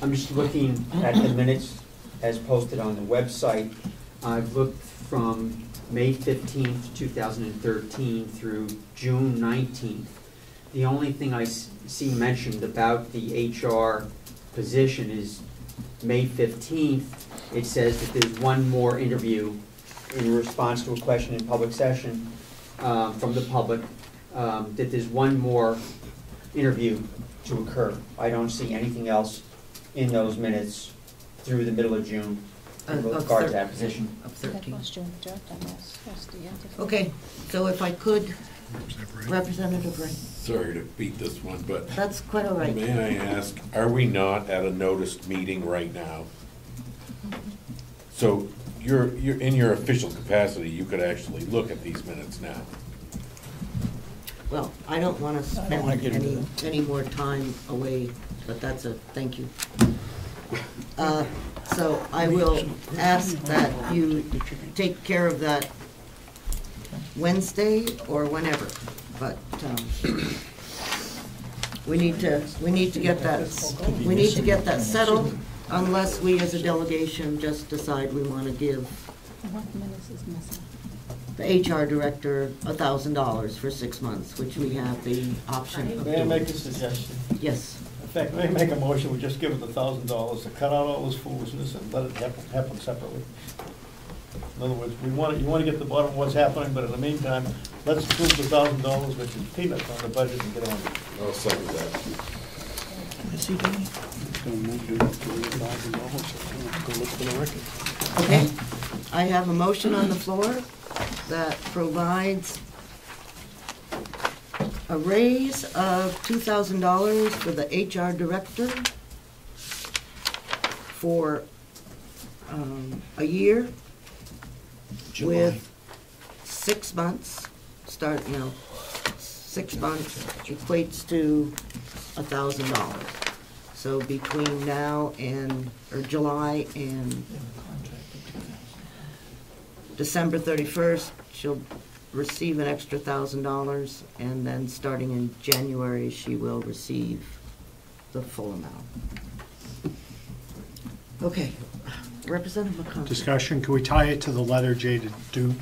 I'm just looking at the minutes as posted on the website. I've looked from May 15th, 2013 through June 19th. The only thing I see mentioned about the HR position is May 15th. It says that there's one more interview in response to a question in public session from the public, that there's one more interview to occur. I don't see anything else in those minutes through the middle of June in regard to that position. Of That 13. was June 3rd, and that's the interview. Okay, so if I could, Representative Ray. Sorry to beat this one, but That's quite all right. may I ask, are we not at a noticed meeting right now? So you're in your official capacity, you could actually look at these minutes now. Well, I don't want to I don't wanna spend get into any more time away, but that's a thank you. So I will ask that you take care of that Wednesday or whenever, but we need to get that settled unless we as a delegation just decide we want to give What minutes is missing? the HR director $1,000 for 6 months, which we have the option of May I doing. make a suggestion? Yes. In fact, may I make a motion, we just give it $1,000 to cut out all this foolishness and let it happen separately. In other words, you want to get to the bottom of what's happening, but in the meantime, let's approve the $1,000, which is peanuts on the budget, and get on it. I'll second that. Okay, I have a motion on the floor that provides a raise of $2,000 for the HR director for a year with 6 months, 6 months equates to $1,000. So between now and, or July and December 31st, she'll receive an extra $1,000, and then starting in January, she will receive the full amount. Okay, Representative McConkey. Discussion, can we tie it to the letter dated due?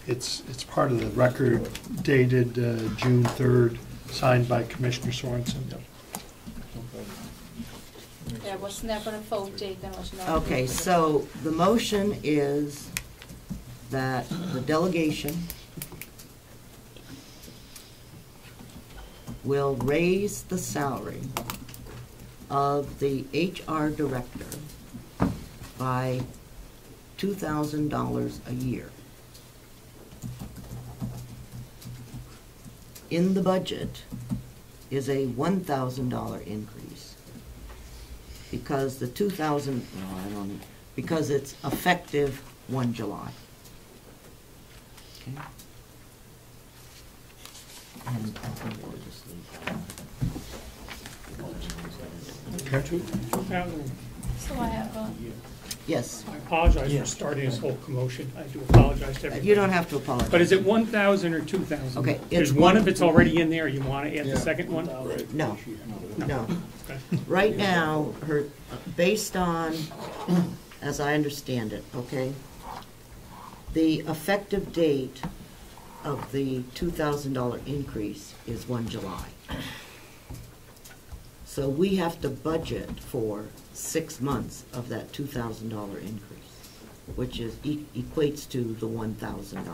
It's part of the record dated June 3rd, signed by Commissioner Sorensen. There was never a vote taken, was no. Okay, so the motion is that the delegation will raise the salary of the HR director by $2,000 a year. In the budget is a $1,000 increase. Because the 2,000, no, I don't, because it's effective 1 July. Okay. And I think we'll just leave that. Okay. So I have Yes. I apologize for starting this whole commotion. I do apologize to everybody. You don't have to apologize. But is it 1,000 or 2,000? Okay, There's it's one of it's already in there. You want to add the second one? No, no. Okay. Right now, based on, as I understand it, okay, the effective date of the $2,000 increase is 1 July. So we have to budget for 6 months of that $2,000 increase, which is equates to the $1,000.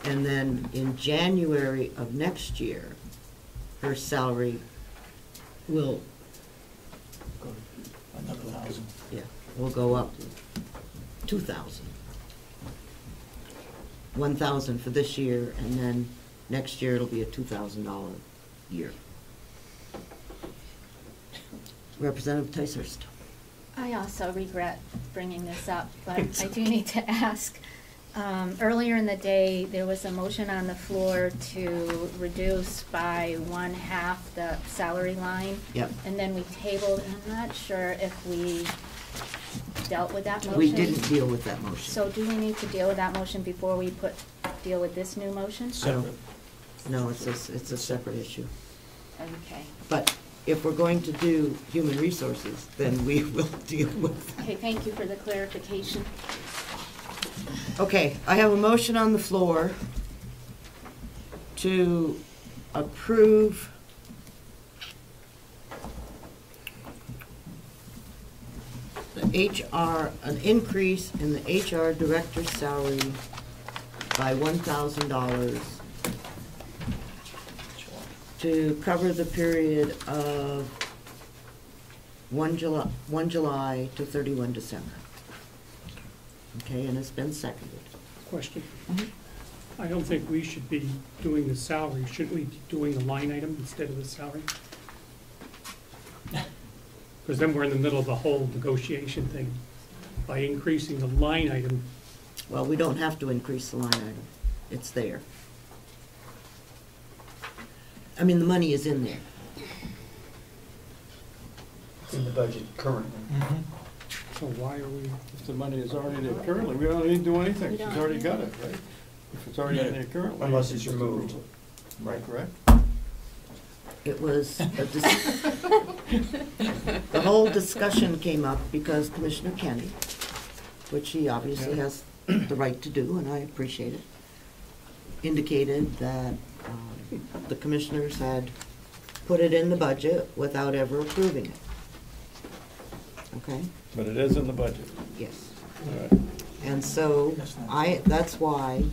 And then in January of next year, her salary will, Another 1,000. yeah, will go up 2,000. 1,000 for this year, and then next year it'll be a $2,000 year. Representative Ticehurst. I also regret bringing this up, but I do need to ask. Earlier in the day, there was a motion on the floor to reduce by 1/2 the salary line. Yep. And then we tabled, and I'm not sure if we dealt with that motion. We didn't deal with that motion. So do we need to deal with that motion before we deal with this new motion? So, No, it's a separate issue. Okay. But if we're going to do human resources, then we will deal with. Okay, thank you for the clarification. Okay, I have a motion on the floor to approve the HR, an increase in the HR director's salary by $1,000 to cover the period of 1 July to 31 December. Okay, and it's been seconded. Question. I don't think we should be doing the salary. Should we be doing the line item instead of the salary? Because then we're in the middle of the whole negotiation thing. By increasing the line item, Well, we don't have to increase the line item. It's there. I mean, the money is in there. In the budget currently. so why are we? If the money is already there currently, we don't need to do anything. She's already got it, right? If it's already in there currently. Unless it's removed. Right, correct? It was, the whole discussion came up because Commissioner Kenny, which he obviously has the right to do, and I appreciate it, indicated that the commissioners had put it in the budget without ever approving it. Okay? But it is in the budget. Yes. All right. And so that's why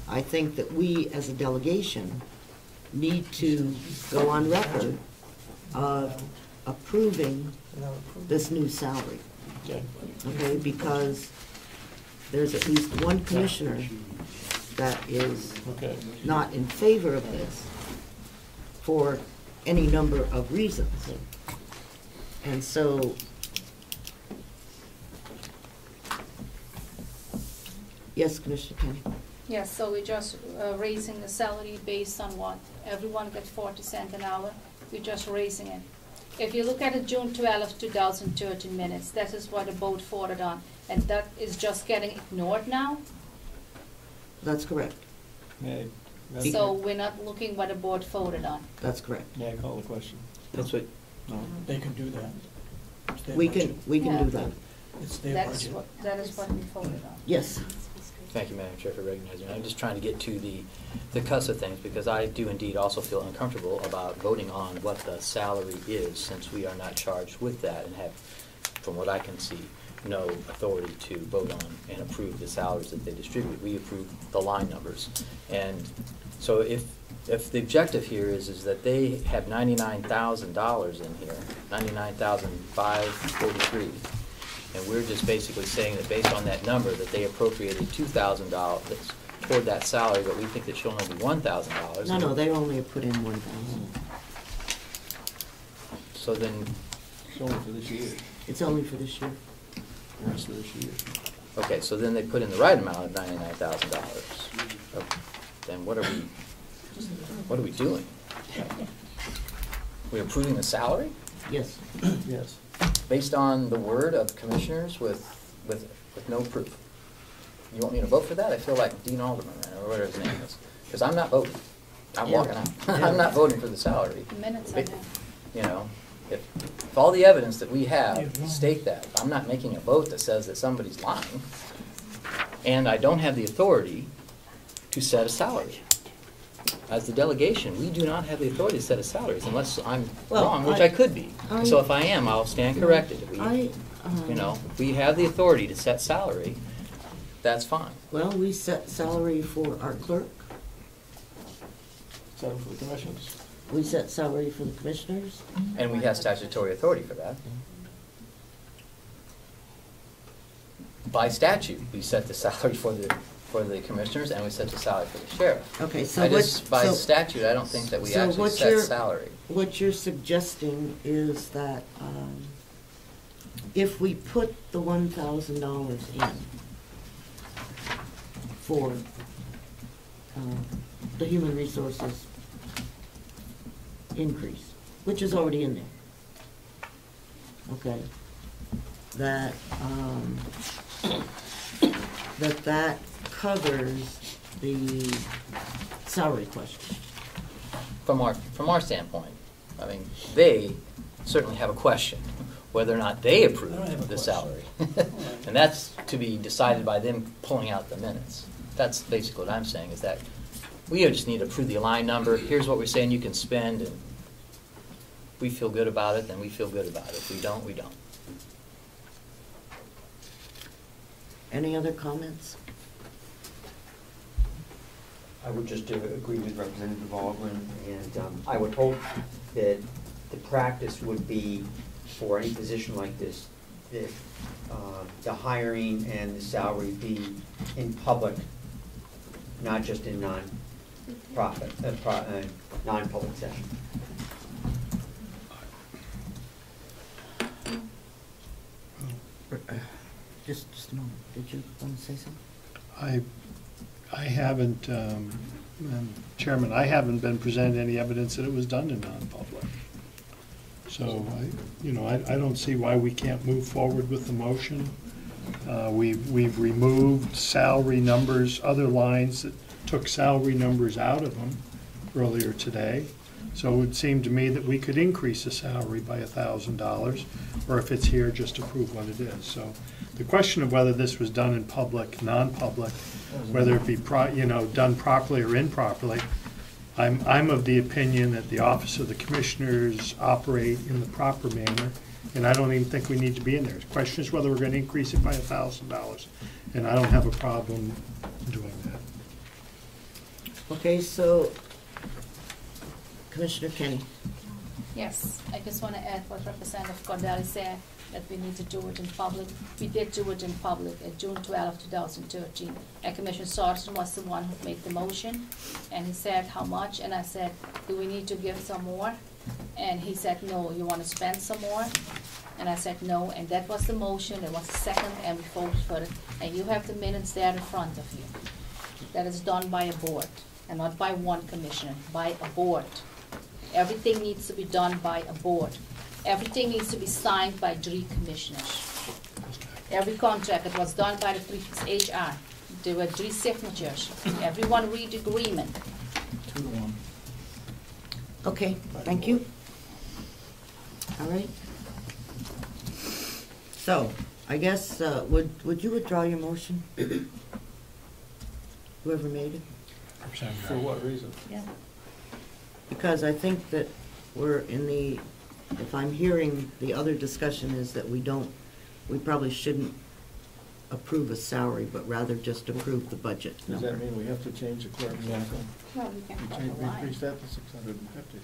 I think that we, as a delegation, need to go on record of approving this new salary. Okay, because there's at least one commissioner that is not in favor of this for any number of reasons. And so yes, Commissioner Kenny. Yes, so we're just raising the salary based on what? Everyone gets 40 cents an hour. We're just raising it. If you look at the June 12, 2013 minutes, that is what the board voted on. And that is just getting ignored now? That's correct. So we're not looking what the board voted on? That's correct. Yeah, call the question. That's what, No. They can do that. We can do that. It's their That is budget. that is what we voted on. Yes. thank you, Madam Chair, for recognizing me. I'm just trying to get to the cuts of things, because I do indeed also feel uncomfortable about voting on what the salary is, since we are not charged with that and have, from what I can see, no authority to vote on and approve the salaries that they distribute. We approve the line numbers. And so if the objective here is that they have $99,000 in here, $99,543, and we're just basically saying that based on that number that they appropriated $2,000 toward that salary, but we think it should only be $1,000. No, they only put in 1,000. So then, It's only for this year. It's only for this year. The rest of this year. okay, so then they put in the right amount of $99,000. Then what are we doing? We're approving the salary Yes. Yes. based on the word of commissioners with no proof. You want me to vote for that? I feel like Dean Alderman, or whatever his name is, because I'm not voting. I'm Yeah. walking out. I'm not voting for the salary. The minutes I It- have. You know, if all the evidence that we have state that, I'm not making a vote that says that somebody's lying, and I don't have the authority to set a salary. As the delegation, we do not have the authority to set a salaries unless I'm Well, wrong, which I could be. I- So if I am, I'll stand corrected. If I, if we have the authority to set salary, that's fine. well, we set salary for our clerk. Set them for the commissions. We set salary for the commissioners. And we have statutory authority for that. By statute, we set the salary for the commissioners, and we set the salary for the sheriff. Okay, so By statute, I don't think that we so actually what set you're- salary. What you're suggesting is that if we put the $1,000 in for the human resources increase, which is already in there, okay, that that covers the salary question. from our standpoint, I mean, they certainly have a question whether or not they approve the salary. And that's to be decided by them pulling out the minutes. That's basically what I'm saying, is that we just need to approve the line number. Here's what we're saying you can spend, and we feel good about it, then we feel good about it. If we don't, we don't. Any other comments? I would just agree with Representative Baldwin, and I would hope that the practice would be for any position like this, that the hiring and the salary be in public, not just in non-public session. Just a moment. Did you want to say something? I haven't, Chairman, I haven't been presented any evidence that it was done in non-public. So, I don't see why we can't move forward with the motion. We've removed salary numbers, other lines that took salary numbers out of them earlier today. So it would seem to me that we could increase the salary by $1,000, or if it's here, just approve what it is. So the question of whether this was done in public, non-public, whether it be done properly or improperly, I'm of the opinion that the Office of the Commissioners operate in the proper manner, and I don't even think we need to be in there. The question is whether we're going to increase it by $1,000, and I don't have a problem doing that. Okay, so Commissioner Kenny. Yes, I just want to add what Representative Cordelli said, that we need to do it in public. We did do it in public at June 12, 2013. And Commissioner Sargent was the one who made the motion, and he said how much, and I said, do we need to give some more? And he said, no, you want to spend some more? And I said, no, and that was the motion, it was the second, and we voted for it. And you have the minutes there in front of you. That is done by a board, and not by one commissioner, by a board. Everything needs to be done by a board. Everything needs to be signed by 3 commissioners. Every contract, it was done by the 3 HR. There were 3 signatures. Everyone read the agreement. 2-1. Okay, thank you. All right. So, I guess, would you withdraw your motion? Whoever made it? For what reason? Yeah. Because I think that we're in the, if I'm hearing the other discussion is that we probably shouldn't approve a salary, but rather just approve the budget Does number. that mean we have to change the clerk's income? Well, we can put a We line. increased that to 650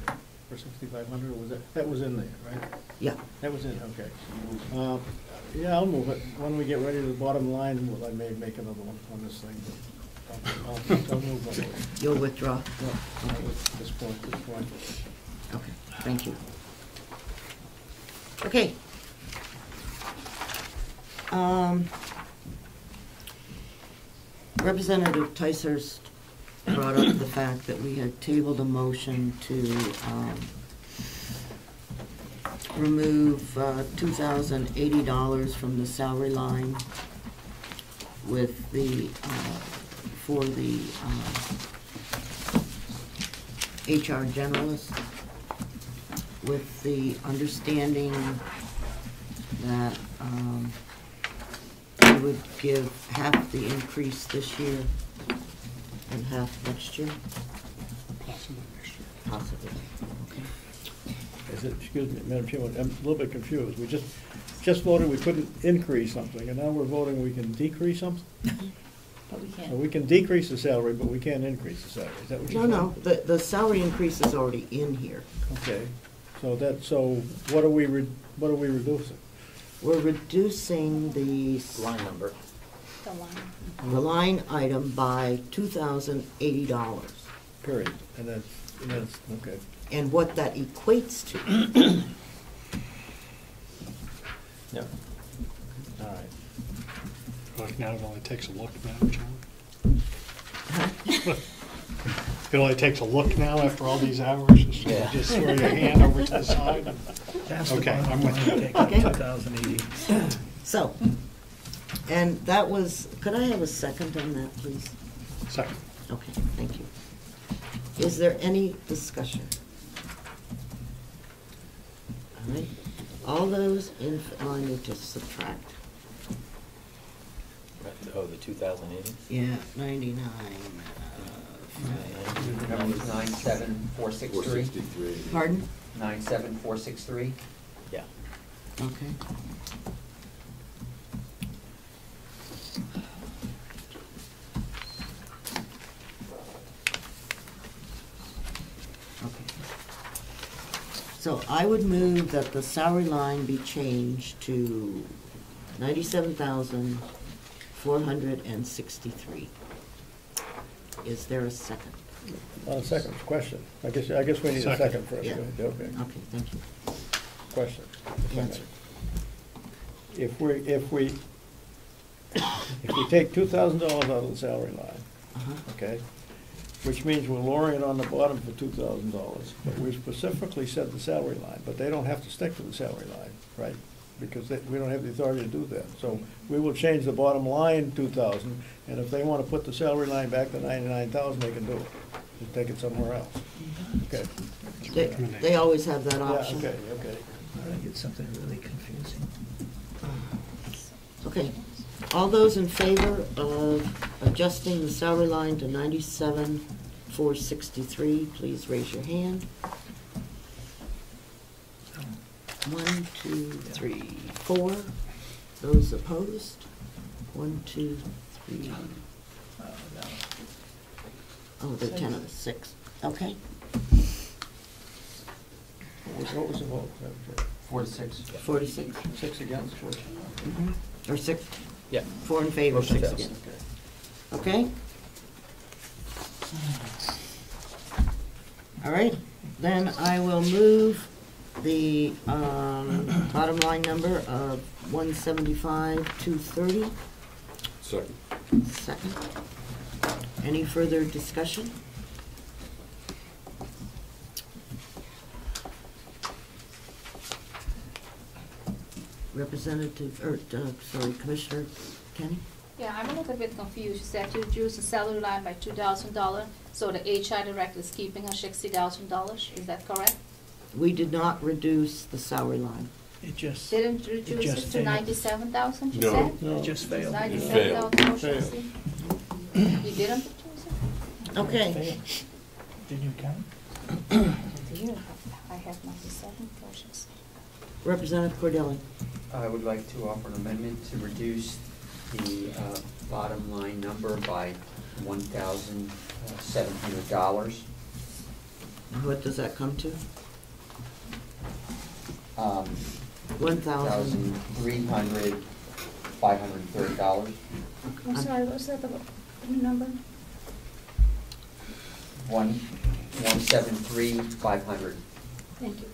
or 6,500, was that was in there, right? Yeah. That was in, okay. Yeah, I'll move it. When we get ready to the bottom line, I may make another one on this thing, but I'll move on. You'll withdraw? No, not at this point. Okay, thank you. Okay. Representative Ticehurst brought up the fact that we had tabled a motion to remove $2,080 from the salary line with the for the HR generalist, with the understanding that we would give half the increase this year and half next year? Possibly next year. Possibly, okay. Excuse me, Madam Chairman, I'm a little bit confused. We just voted we couldn't increase something, and now we're voting we can decrease something? But we So can't. we can decrease the salary, but we can't increase the salary. Is that what you're saying? No, the salary increase is already in here. Okay. So what are we reducing? We're reducing the Line number. the line item by $2,080. Period. And that's okay. And what that equates to. Yeah. All right. Like now, it only takes a look now, John. It only takes a look now after all these hours, just throw your hand over to the side. Okay, I'm with you. Okay. 2,080. So, and that was, could I have a second on that, please? Second. Okay, thank you. Is there any discussion? All right, all those in, oh, I need to subtract. Oh, the 2080? Yeah, 99. That was 97463. 463. Pardon? 97463. Yeah. Okay. Okay. So I would move that the salary line be changed to 97,463. Is there a second? Second, question. I guess we need a second first. Yeah. Okay. Okay, thank you. Question. Answer. If we take $2,000 out of the salary line, okay, which means we're lowering it on the bottom for $2,000, but we specifically said the salary line, but they don't have to stick to the salary line, right? Because we don't have the authority to do that. So we will change the bottom line 2,000, and if they want to put the salary line back to 99,000, they can do it. Just take it somewhere else. Okay. They always have that option. Yeah, okay. I get something really confusing. Okay, all those in favor of adjusting the salary line to 97,463, please raise your hand. 1, 2, 3, 4. Those opposed? 1, 2, 3. Oh, there are 10 of us, 6. Okay. What was the vote? 4 to 6. 4 to 6. 6 against? Or 6? Yeah. 4 in favor, Motion 6 fails. against. Okay? All right, then I will move the bottom line number of 175,230. Second. Second. Any further discussion? Representative, or, sorry, Commissioner Kenny? Yeah, I'm a little bit confused. You said you reduced the salary line by $2,000, so the HR director is keeping her $60,000. Is that correct? We did not reduce the salary line. It just, Didn't reduce it to failed. 97,000, you No. said? It just failed. 97,000 motion, Failed. see? You didn't reduce it? Okay. Didn't you count? Dear, I have 97 motions. Representative Cordelli. I would like to offer an amendment to reduce the bottom line number by $1,700. What does that come to? 1,000. $530. I'm sorry, what was that, the new number? 173,500. Thank you.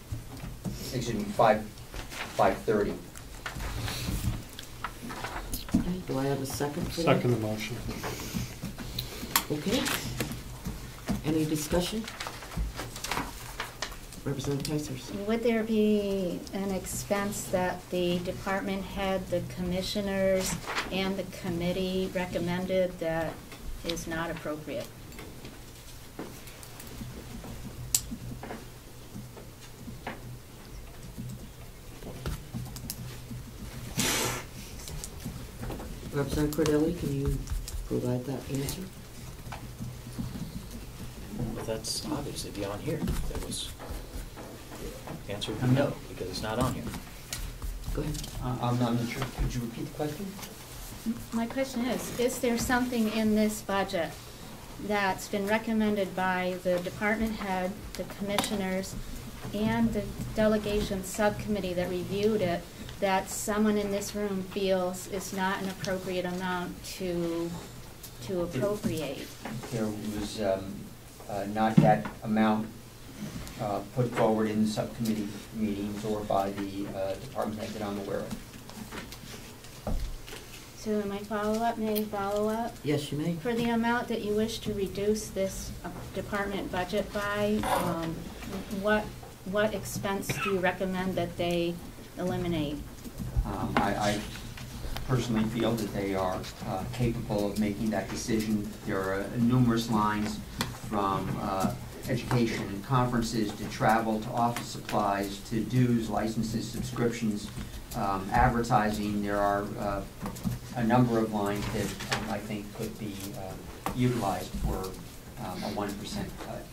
Excuse me, 530. Okay, do I have a second for that? Second the motion. Okay. Any discussion? Representative Teisers. Would there be an expense that the department head, the commissioners, and the committee recommended that is not appropriate? Representative Cordelli, can you provide that answer? Well, that's obviously beyond here. That was, answer would be no, because it's not on here. Go ahead. I'm not sure. Could you repeat the question? My question is there something in this budget that's been recommended by the department head, the commissioners, and the delegation subcommittee that reviewed it, that someone in this room feels is not an appropriate amount to appropriate? There was not that amount put forward in the subcommittee meetings or by the department head that I'm aware of. So may I follow up? Yes, you may. For the amount that you wish to reduce this department budget by, what expense do you recommend that they eliminate? I personally feel that they are capable of making that decision. There are numerous lines from education, conferences, to travel, to office supplies, to dues, licenses, subscriptions, advertising. There are a number of lines that I think could be utilized for a 1% cut.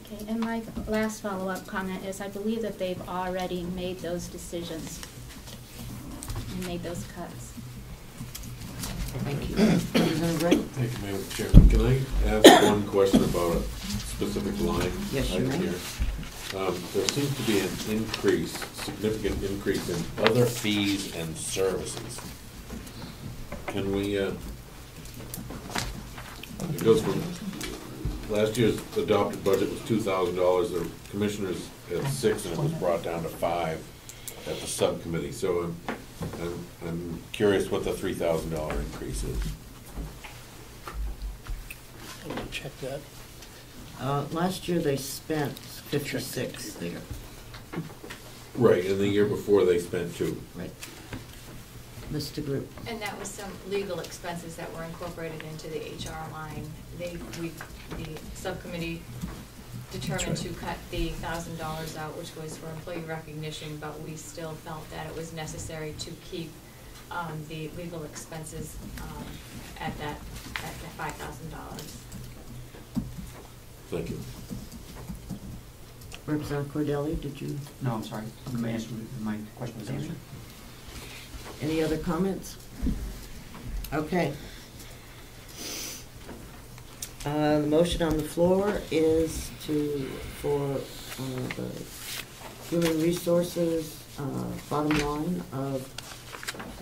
Okay, and my last follow-up comment is I believe that they've already made those decisions and made those cuts. Thank you. Representative Gray? Thank you, Madam Chairman. Can I ask one question about a specific line? Yes, you may. Here. There seems to be an increase, significant increase in other fees and services. Can we, it goes from, last year's adopted budget was $2,000, the commissioners had $6,000, and it was brought down to $5,000 at the subcommittee. So I'm curious what the $3,000 increase is. Let me check that. Last year they spent 56 there. Right, and the year before they spent 2. Right. Mr. Group. And that was some legal expenses that were incorporated into the HR line. The subcommittee determined to cut the $1,000 out, which was for employee recognition, but we still felt that it was necessary to keep the legal expenses at that $5,000. Thank you. Representative Cordelli, did you? No, I'm sorry. My question was answered. Any other comments? Okay. The motion on the floor is for the human resources bottom line of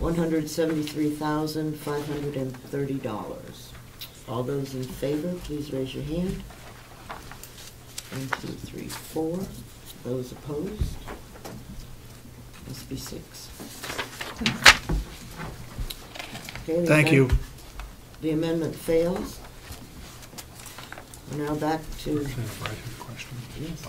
$173,530. All those in favor, please raise your hand. 1, 2, 3, 4. Those opposed? Must be 6. Okay, Thank you. The amendment fails. We're now back to. Yes.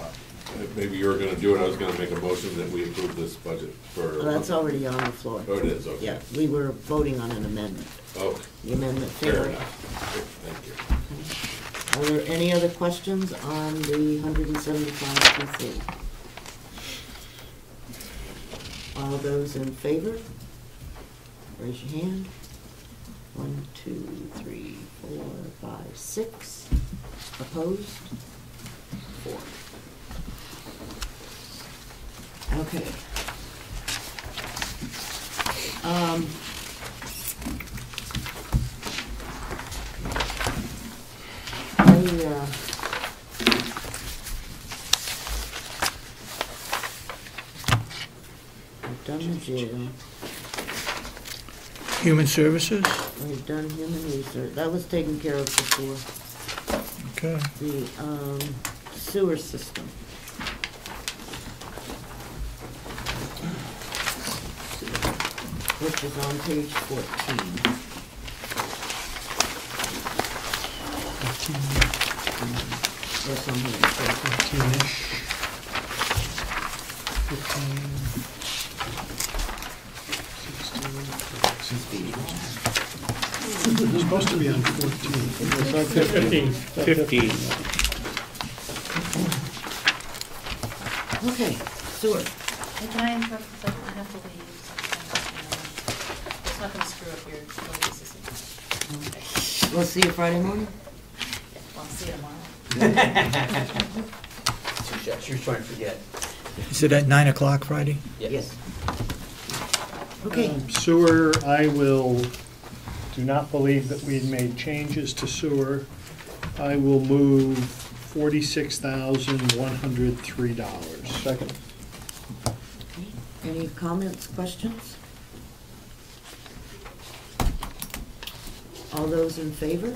Maybe you were going to do it. I was going to make a motion that we approve this budget for. Well, that's already on the floor. Oh, it is, okay. Yeah, we were voting on an amendment. Oh. The amendment Fair failed. enough. Thank you. Are there any other questions on the 175 PC? All those in favor? Raise your hand. 1, 2, 3, 4, 5, 6. Opposed? 4. Okay. We've done the jail. Human Services? We've done human research. That was taken care of before. Okay. The sewer system. Which is on page 14. Or something like that. 15-ish. 15, 16, 16. It's supposed to be on 14. 15. Okay, sewer. Hey, can I interrupt? I have to leave. It's not going to screw up your voting system. We'll see you Friday morning? Well, I'll see you tomorrow. She was trying to forget. Is it at 9 o'clock Friday? Yes. Okay. Sewer, I do not believe that we've made changes to sewer. I will move $46,103. Second. Any comments, questions? All those in favor?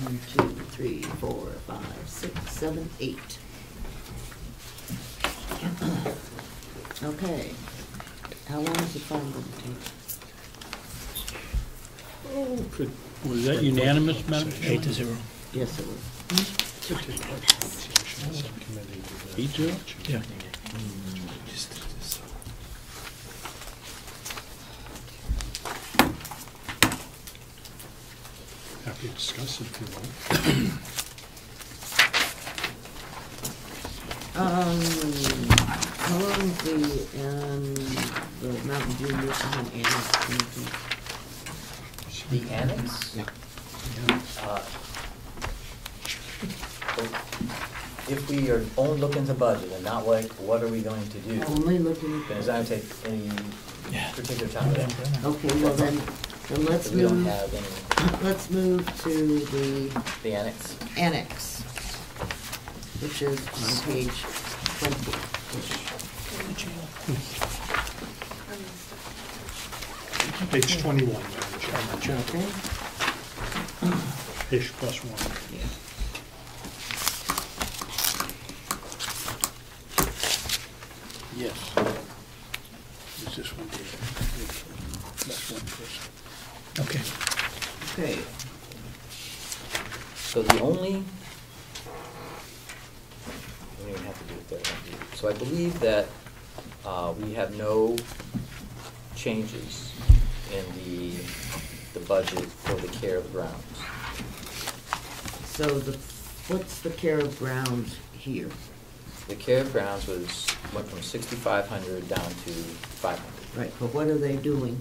1, 2, 3, 4, 5, 6, 7, 8. Okay. How long is the farm going to take? Was that unanimous, Madam Chairman? 8-0. Yes, it was. 8-0? Yeah. happy to discuss it if you want. How long is the Mountain View Nursing Home Annex? The annex? Yeah. If we are only looking to budget and not like, what are we going to do? Only looking Then it's not going to take any particular time. Okay, well then let's We don't move, have any, let's move to the annex. annex, which is on page 20. Page 21, Madam Chair. Okay. Page +1. Yeah. Yes. Is this one here? That's one person. Okay. Okay. So the only, we don't even have to do it there. So I believe that we have no changes in the budget for the care of grounds. So what's the care of grounds here? The care of grounds went from 6,500 down to 500. Right, but what are they doing?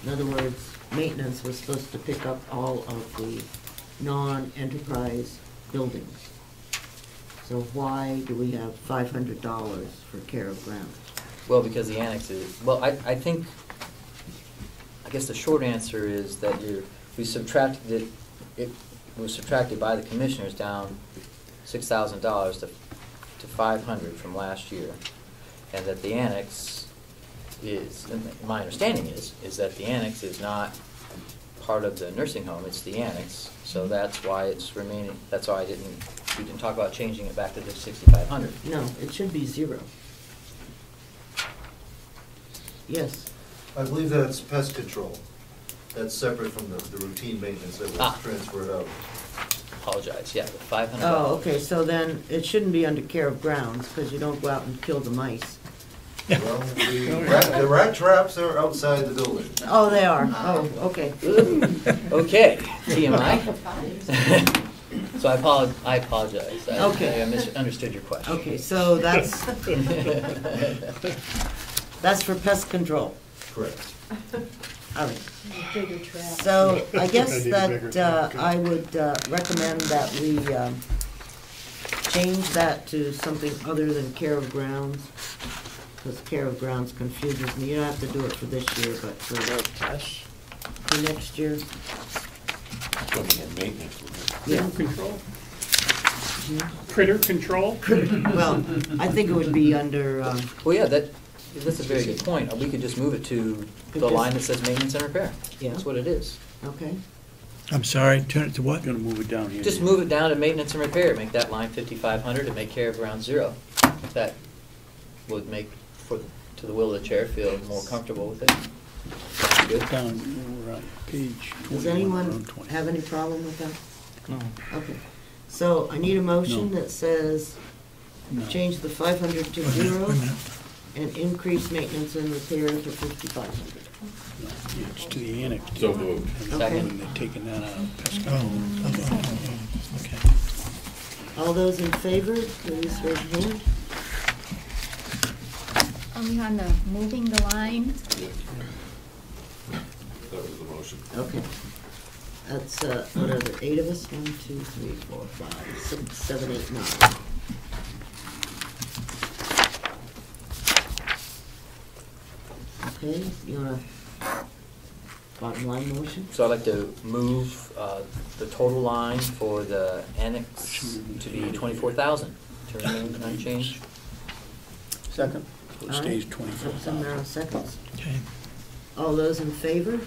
In other words, maintenance was supposed to pick up all of the non-enterprise buildings. So why do we have $500 for care of grounds? Well, because the annex is, well, I think, I guess the short answer is that we subtracted it was subtracted by the commissioners down $6,000 to 500 from last year, and that the annex is, my understanding is that the annex is not part of the nursing home, it's the annex, so that's why it's remaining, that's why we didn't talk about changing it back to the 6,500. No, it should be 0. Yes. I believe that's pest control. That's separate from the routine maintenance that was transferred out. Apologize, yeah, the $500. Oh, okay, so then it shouldn't be under care of grounds, because you don't go out and kill the mice. Well, the rat traps are outside the building. Oh, they are, oh, okay. Okay, TMI. So I apologize. Okay. I misunderstood your question. Okay, so that's, that's for pest control. Correct. All right. Bigger trap. So I guess I need a bigger that trap. I would recommend that we change that to something other than care of grounds, because care of grounds confuses me. You don't have to do it for this year, but for next year. It's going to be maintenance. Yeah. Critter control? Critter control? Well, I think it would be under, Well, yeah, that's a very good point. We could just move it to the line that says maintenance and repair. Yeah. That's what it is. okay. I'm sorry, turn it to what? Gonna move it down here. Just move it down to maintenance and repair, make that line 5,500 and make care of ground 0. That would make, to the will of the chair, feel more comfortable with it. Sounds good. Down, we're on page 21. Does anyone around 20. have any problem with that? No. Okay. So I need a motion No. that says No. change the 500 to 0 Wait a minute. and increase maintenance and repair to 5,500. No, it's to the annex. So moved. And Okay. they're taking that out of pest Oh, control. okay. All those in favor, please raise your hand. Are we on the moving the line? That was the motion. Okay. That's, what are there, 8 of us? 1, 2, 3, 4, 5, 6, 7, 8, 9. Okay, you want a bottom line motion? So I'd like to move the total line for the annex to be 24,000, to remain unchanged. Second. So it All stays right. 24,000. Some seconds. Okay. All those in favor?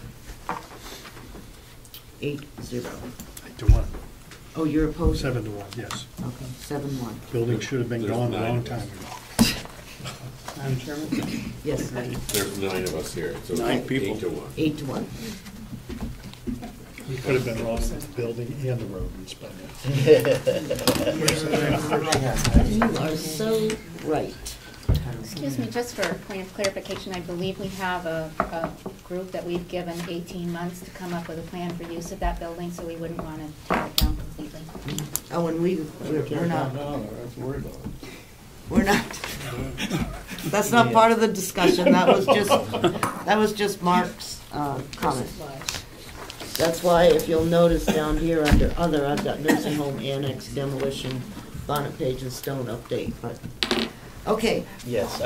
8-0. 8-1. Oh, you're opposed? 7-1, yes. Okay, 7-1. Building should have been There's gone a 9 long of us. time ago. Madam Chairman? Yes, There's 9 of us here, so 9 it's people. 8-1. 8-1. We could have been wrong with the building and the road inspector. You are so right. Excuse me, just for a point of clarification, I believe we have a group that we've given 18 months to come up with a plan for use of that building, so we wouldn't want to tear it down completely. Oh, and we're not, we're not, that's not part of the discussion, that was just Mark's comment. That's why, if you'll notice down here under other, I've got nursing home annex demolition, bonnet page and stone update, but, okay. Yes,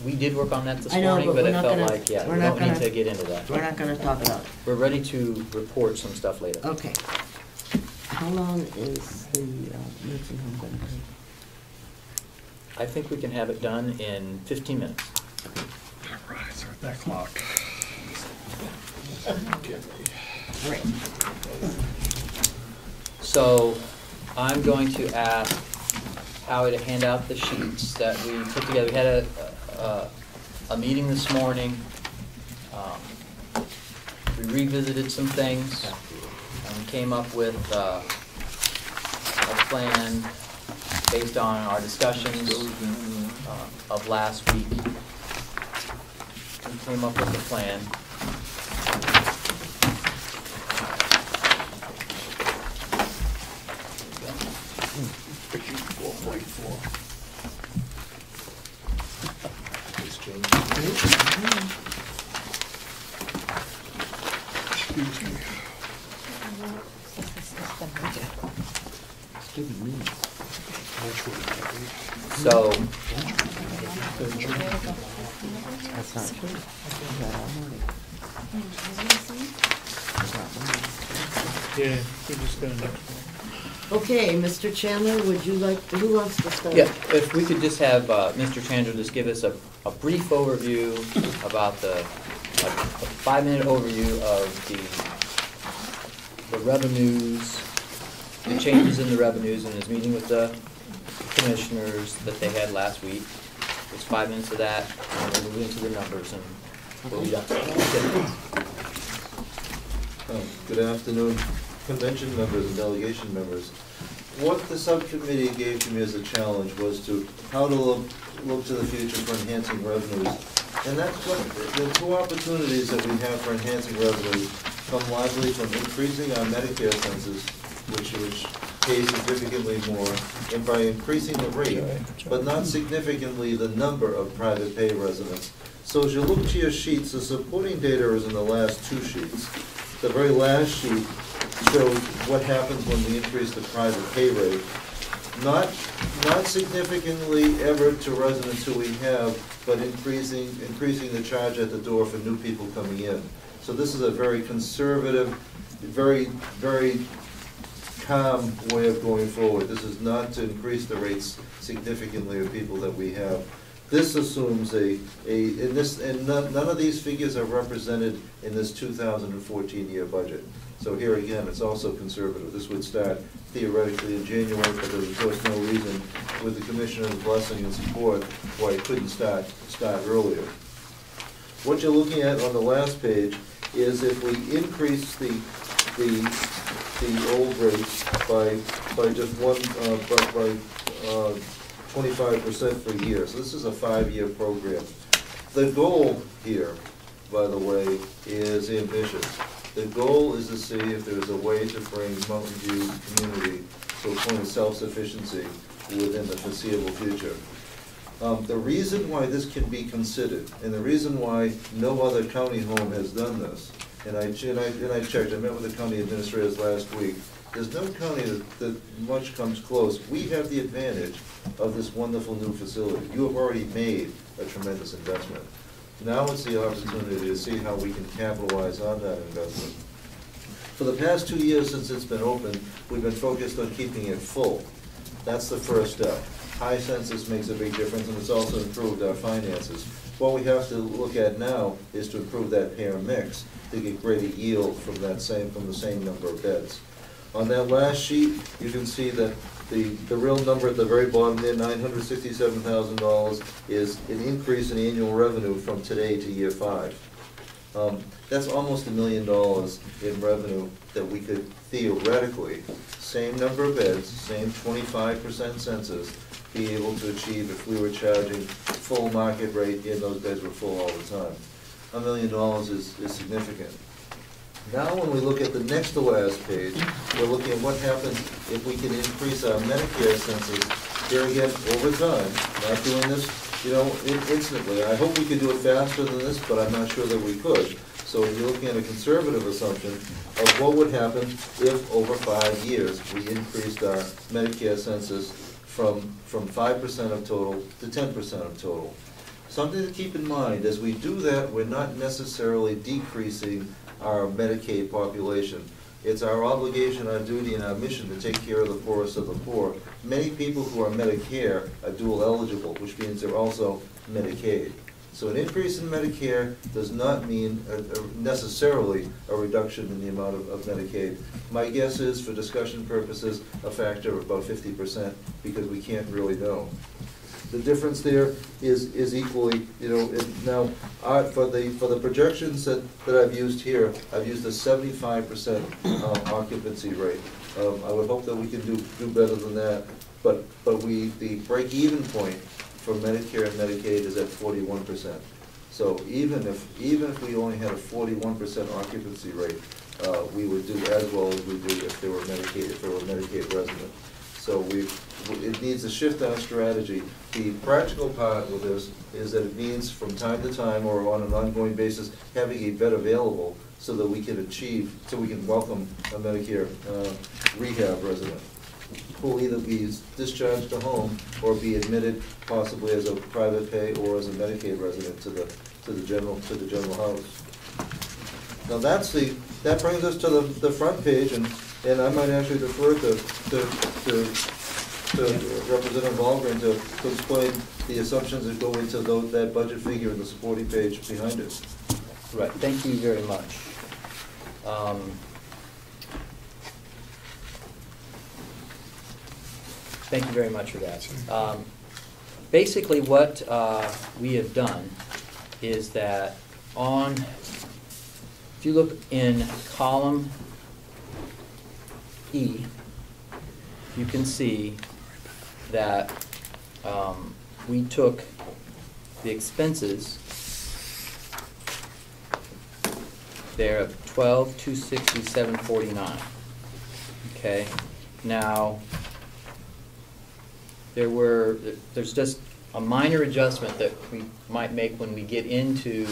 we did work on that this I know, morning, but but we're it not felt gonna- like, yeah, we're we not don't need gonna- to get into that. We're not gonna talk about it. We're ready to report some stuff later. Okay. How long is the nursing home gonna take? I think we can have it done in 15 minutes. Right, start that clock. Great. So I'm going to ask Howie to hand out the sheets that we put together. We had a meeting this morning. We revisited some things and we came up with a plan based on our discussions of last week. We came up with a plan. So, That's not true. Yeah, we just got a next one. Okay, Mr. Chandler, would you like, who wants to start? yeah, if we could just have Mr. Chandler just give us a brief overview about a 5-minute overview of the revenues, the changes in the revenues in his meeting with the commissioners that they had last week. Just 5 minutes of that, and we'll move into the numbers and we'll be done. Good afternoon, convention members and delegation members. What the subcommittee gave to me as a challenge was how to look to the future for enhancing revenues. And that's what, the two opportunities that we have for enhancing revenues come largely from increasing our Medicare census, which pays significantly more, and by increasing the rate, but not significantly the number of private pay residents. So as you look to your sheets, the supporting data is in the last two sheets. The very last sheet shows what happens when we increase the private pay rate. Not significantly ever to residents who we have, but increasing the charge at the door for new people coming in. So this is a very conservative, very, very calm way of going forward. This is not to increase the rates significantly of people that we have. This assumes none of these figures are represented in this 2014 year budget. So here again, it's also conservative. This would start theoretically in January, but there's of course no reason with the commissioner's blessing and support why it couldn't start earlier. What you're looking at on the last page is if we increase the old rates by just 25% per year. So this is a 5-year program. The goal here, by the way, is ambitious. The goal is to see if there's a way to bring Mountain View community to a point of self-sufficiency within the foreseeable future. The reason why this can be considered, and the reason why no other county home has done this, and I checked, I met with the county administrators last week, there's no county that much comes close. We have the advantage of this wonderful new facility. You have already made a tremendous investment. Now it's the opportunity to see how we can capitalize on that investment. For the past 2 years since it's been open, we've been focused on keeping it full. That's the first step. High census makes a big difference, and it's also improved our finances. What we have to look at now is to improve that payer mix to get greater yield from the same number of beds. On that last sheet, you can see that the real number at the very bottom there, $967,000, is an increase in annual revenue from today to year 5. That's almost $1 million in revenue that we could theoretically, same number of beds, same 25% census, be able to achieve if we were charging full market rate and those beds were full all the time. $1 million is significant. Now when we look at the next to last page, we're looking at what happens if we can increase our Medicare census, here again, over time, not doing this, instantly. I hope we could do it faster than this, but I'm not sure that we could. So you're looking at a conservative assumption of what would happen if over 5 years we increased our Medicare census from 5% of total to 10% of total. Something to keep in mind, as we do that, we're not necessarily decreasing our Medicaid population. It's our obligation, our duty, and our mission to take care of the poorest of the poor. Many people who are Medicare are dual eligible, which means they're also Medicaid. So an increase in Medicare does not mean necessarily a reduction in the amount of Medicaid. My guess is, for discussion purposes, a factor of about 50%, because we can't really know. The difference there is equally, now for the projections that I've used here, I've used a 75% occupancy rate. I would hope that we can do better than that, but the break-even point for Medicare and Medicaid is at 41%. So even if we only had a 41% occupancy rate, we would do as well as we do if they were Medicaid resident. So it needs to shift our strategy. The practical part with this is that it means from time to time or on an ongoing basis having a bed available so that we can welcome a Medicare rehab resident who will either be discharged to home or be admitted possibly as a private pay or as a Medicaid resident to the general house. Now that brings us to the front page, and I might actually defer to Representative Algren to explain the assumptions that go into that budget figure and the supporting page behind it. Right, thank you very much. Thank you very much for that. Basically what we have done is that if you look in column E, you can see that we took the expenses there of $12,267.49. Okay, now there's just a minor adjustment that we might make when we get into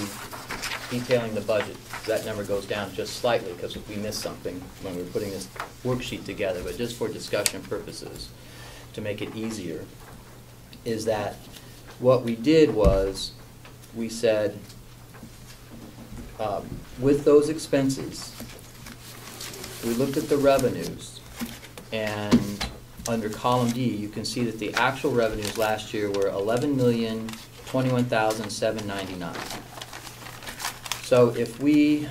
detailing the budget. That number goes down just slightly because we missed something when we were putting this worksheet together, but just for discussion purposes, to make it easier, is that what we did was we said with those expenses, we looked at the revenues, and under column D, you can see that the actual revenues last year were $11,021,799. So if we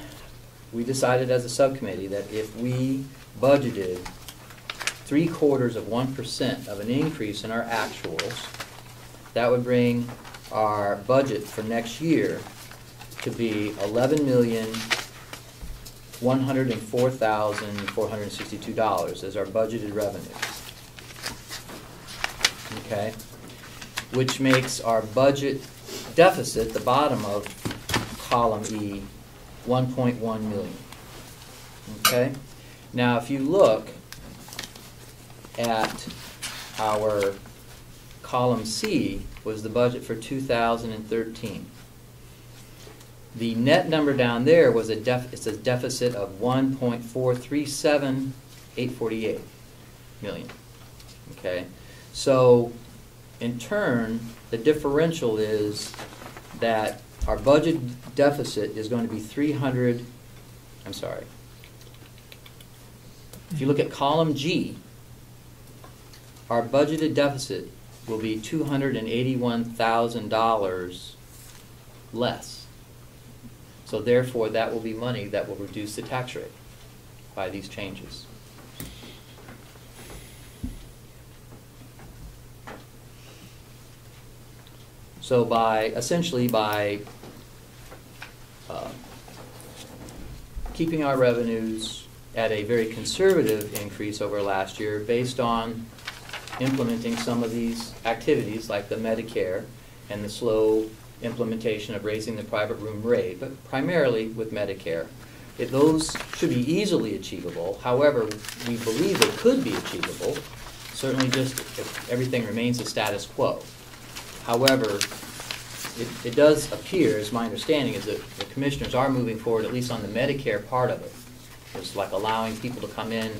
decided as a subcommittee that if we budgeted 0.75% of an increase in our actuals, that would bring our budget for next year to be $11,104,462 as our budgeted revenue. Okay, which makes our budget deficit, the bottom of column E, 1.1 million. Okay, now if you look at our column C, was the budget for 2013. The net number down there was it's a deficit of 1.437848 million. Okay, so in turn, the differential is that our budget deficit is going to be if you look at column G, our budgeted deficit will be $281,000 less. So therefore, that will be money that will reduce the tax rate by these changes. So essentially by keeping our revenues at a very conservative increase over last year based on implementing some of these activities like the Medicare and the slow implementation of raising the private room rate, but primarily with Medicare. Those should be easily achievable. However, we believe they could be achievable, certainly just if everything remains the status quo. However, it does appear, as my understanding is that the commissioners are moving forward, at least on the Medicare part of it. It's like allowing people to come in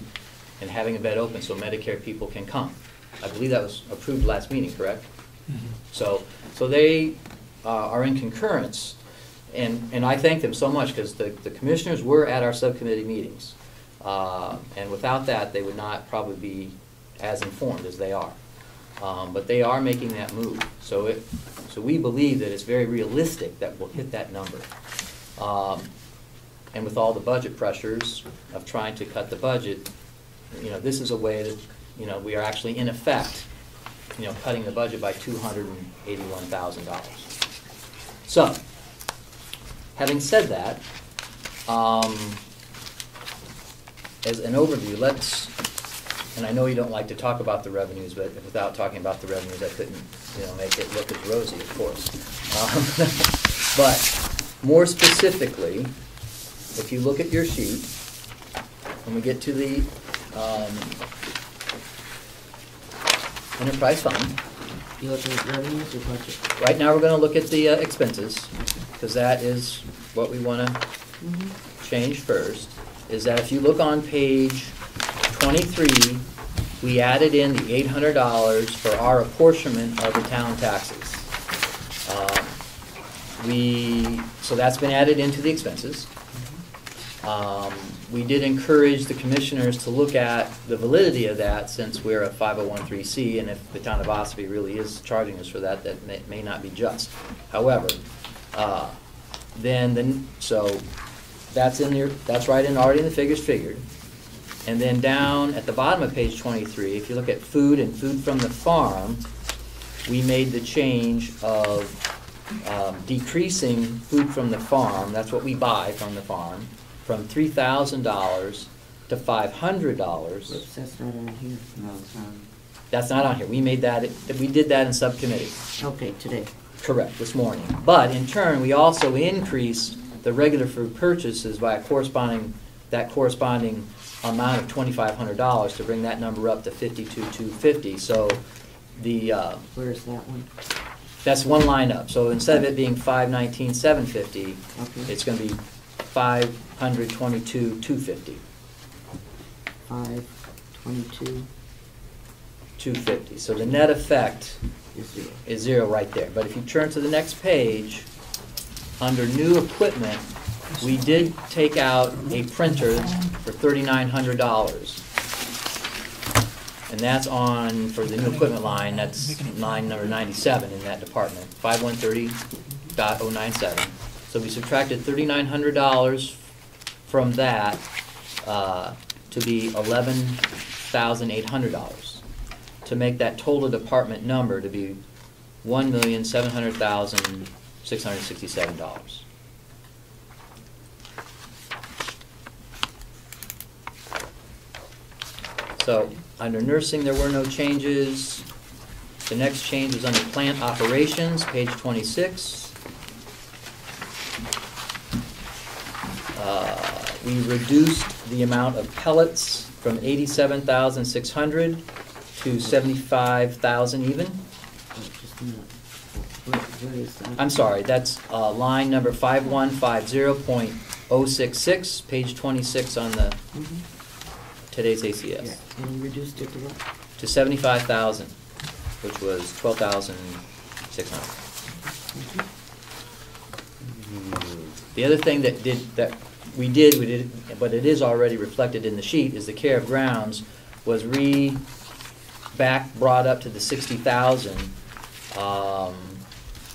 and having a bed open so Medicare people can come. I believe that was approved last meeting, correct? Mm-hmm. So they are in concurrence, and I thank them so much because the commissioners were at our subcommittee meetings. And without that, they would not probably be as informed as they are. But they are making that move. So we believe that it's very realistic that we'll hit that number. And with all the budget pressures of trying to cut the budget, this is a way that, we are actually in effect, cutting the budget by $281,000. So, having said that, as an overview, and I know you don't like to talk about the revenues, but without talking about the revenues, I couldn't, make it look as rosy, of course. But more specifically, if you look at your sheet, when we get to the enterprise fund, You looking at revenues or budget? right now we're going to look at the expenses, because that is what we want to change first, is that if you look on page 23, we added in the $800 for our apportionment of the town taxes. So that's been added into the expenses. We did encourage the commissioners to look at the validity of that, since we're a 501(c), and if the town of Ossipee really is charging us for that, that may not be just. However, so that's in there, that's right in already in the figures figured. And then down at the bottom of page 23, if you look at food and food from the farm, we made the change of decreasing food from the farm, that's what we buy from the farm, from $3,000 to $500. Oops, that's not on here. No, it's not. That's not on here. We made that, we did that in subcommittee. Okay, today. Correct, this morning. But in turn, we also increased the regular food purchases by that corresponding amount of $2,500 to bring that number up to $52,250. So the where's that one? That's one line up. So instead of it being $519,750, Okay. it's going to be $522,250. 522 $250. So the net effect is zero right there. But if you turn to the next page, under new equipment, we did take out a printer for $3,900. And that's on, for the new equipment line, that's line number 97 in that department, 5130.097. So we subtracted $3,900 from that to be $11,800 to make that total department number to be $1,700,667. So under nursing, there were no changes. The next change was under plant operations, page 26. We reduced the amount of pellets from 87,600 to 75,000 even. Where is that? I'm sorry, that's line number 5150.066, page 26 on the today's ACS. Yeah. And you reduced it to what? To 75,000, which was 12,600. The other thing we did, but it is already reflected in the sheet, is the care of grounds was brought up to the 60,000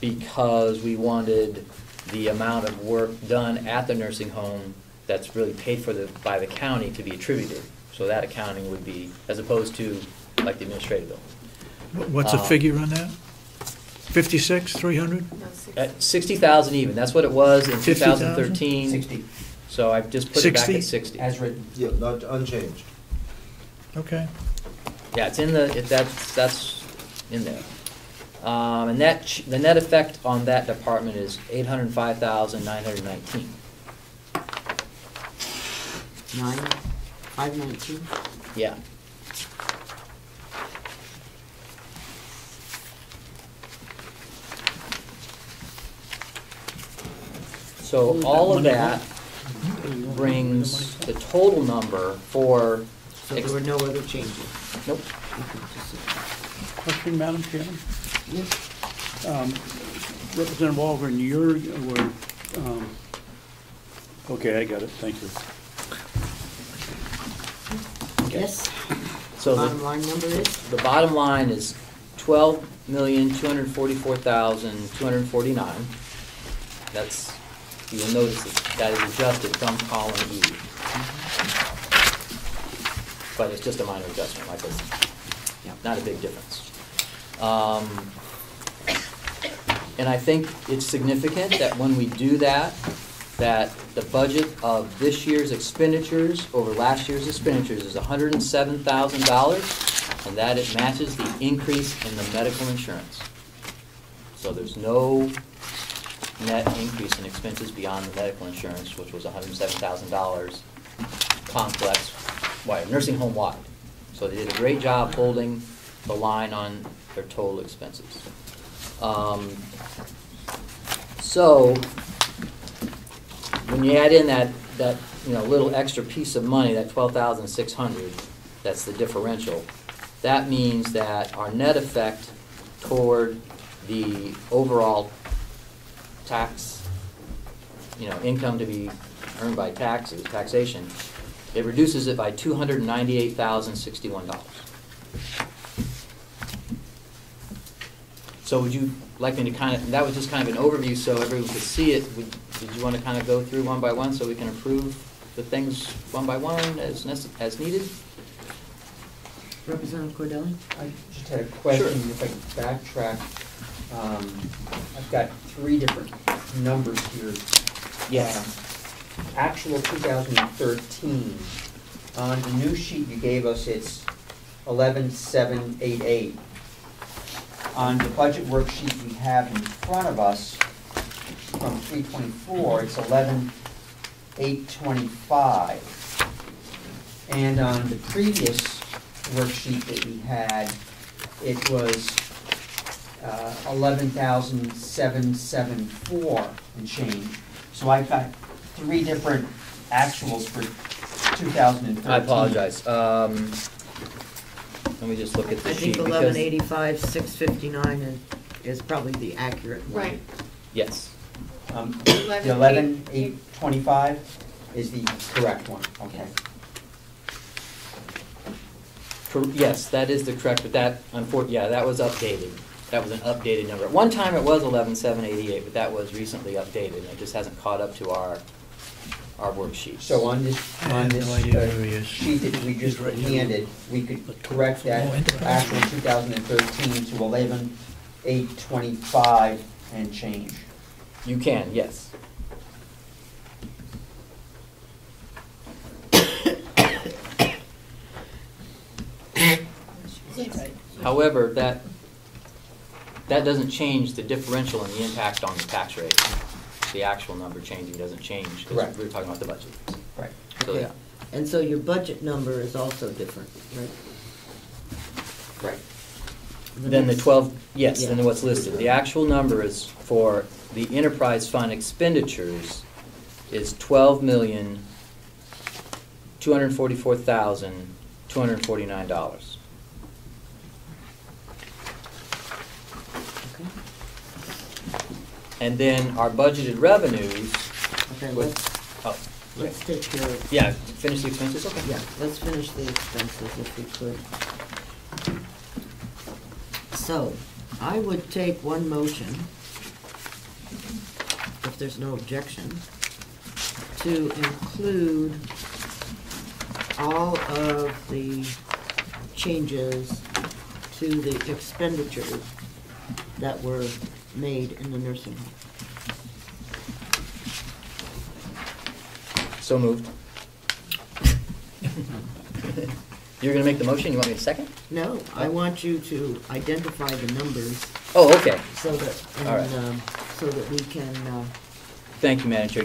because we wanted the amount of work done at the nursing home that's really paid for by the county to be attributed. So that accounting would be, as opposed to like the administrative bill. What's the figure on that? 56, 300? At 60,000 even. That's what it was in 50,000? 2013. 60. So I've just put it back at 60. As written. Yeah, not unchanged. Okay. Yeah, it's in that's in there. And the net effect on that department is $805,919. 519? Yeah. So all of that brings the total number for. So there were no other changes? Nope. Question, Madam Chairman? Yes. Representative Walgren, okay, I got it, thank you. Yes. So bottom line number is? The bottom line is $12,244,249. That's, you'll notice that is adjusted from column E. But it's just a minor adjustment, like this. Not a big difference. And I think it's significant that when we do that, that the budget of this year's expenditures over last year's expenditures is $107,000, and that it matches the increase in the medical insurance. So there's no net increase in expenses beyond the medical insurance, which was $107,000 complex, nursing home wide. So they did a great job holding the line on their total expenses. So when you add in that little extra piece of money, that $12,600, that's the differential. That means that our net effect toward the overall tax, income to be earned by taxation, it reduces it by $298,061. So would you like me to that was just kind of an overview so everyone could see it. Did you want to kind of go through one by one so we can approve the things one by one as needed? Representative Cordelli? I just had a question, Sure. if I can backtrack. I've got three different numbers here. Yes. Actual 2013, on the new sheet you gave us, it's 11,788. On the budget worksheet we have in front of us, from 324, it's 11,825. And on the previous worksheet that we had, it was 11,774 and change. So I've got three different actuals for 2013. I apologize. Let me just look at the I sheet. think 1185, 659 is probably the accurate one. Right. Yes. The 11,825 is the correct one, okay. Yes, that is the correct, but that, unfortunately, that was updated. That was an updated number. At one time it was 11,788, but that was recently updated, and it just hasn't caught up to our worksheet. So on this sheet that we just handed, we could correct that actual 2013 to 11,825 and change. You can, yes. However, that doesn't change the differential and the impact on the tax rate. The actual number changing doesn't change because Correct. we're talking about the budget. Right. So Okay. yeah. And so your budget number is also different, right? Right. Then the 12, yes, Yeah. then what's listed. The actual number is for the enterprise fund expenditures is $12,244,249. Okay. And then our budgeted revenues. Okay, was- let's take care of. Yeah, finish the expenses, okay. Yeah, let's finish the expenses if we could. So, I would take one motion, if there's no objection, to include all of the changes to the expenditures that were made in the nursing home. So moved. You're gonna make the motion, you want me to second? No, I want you to identify the numbers Oh, okay. so that, All right. so that we can, Thank you, Madam Chair.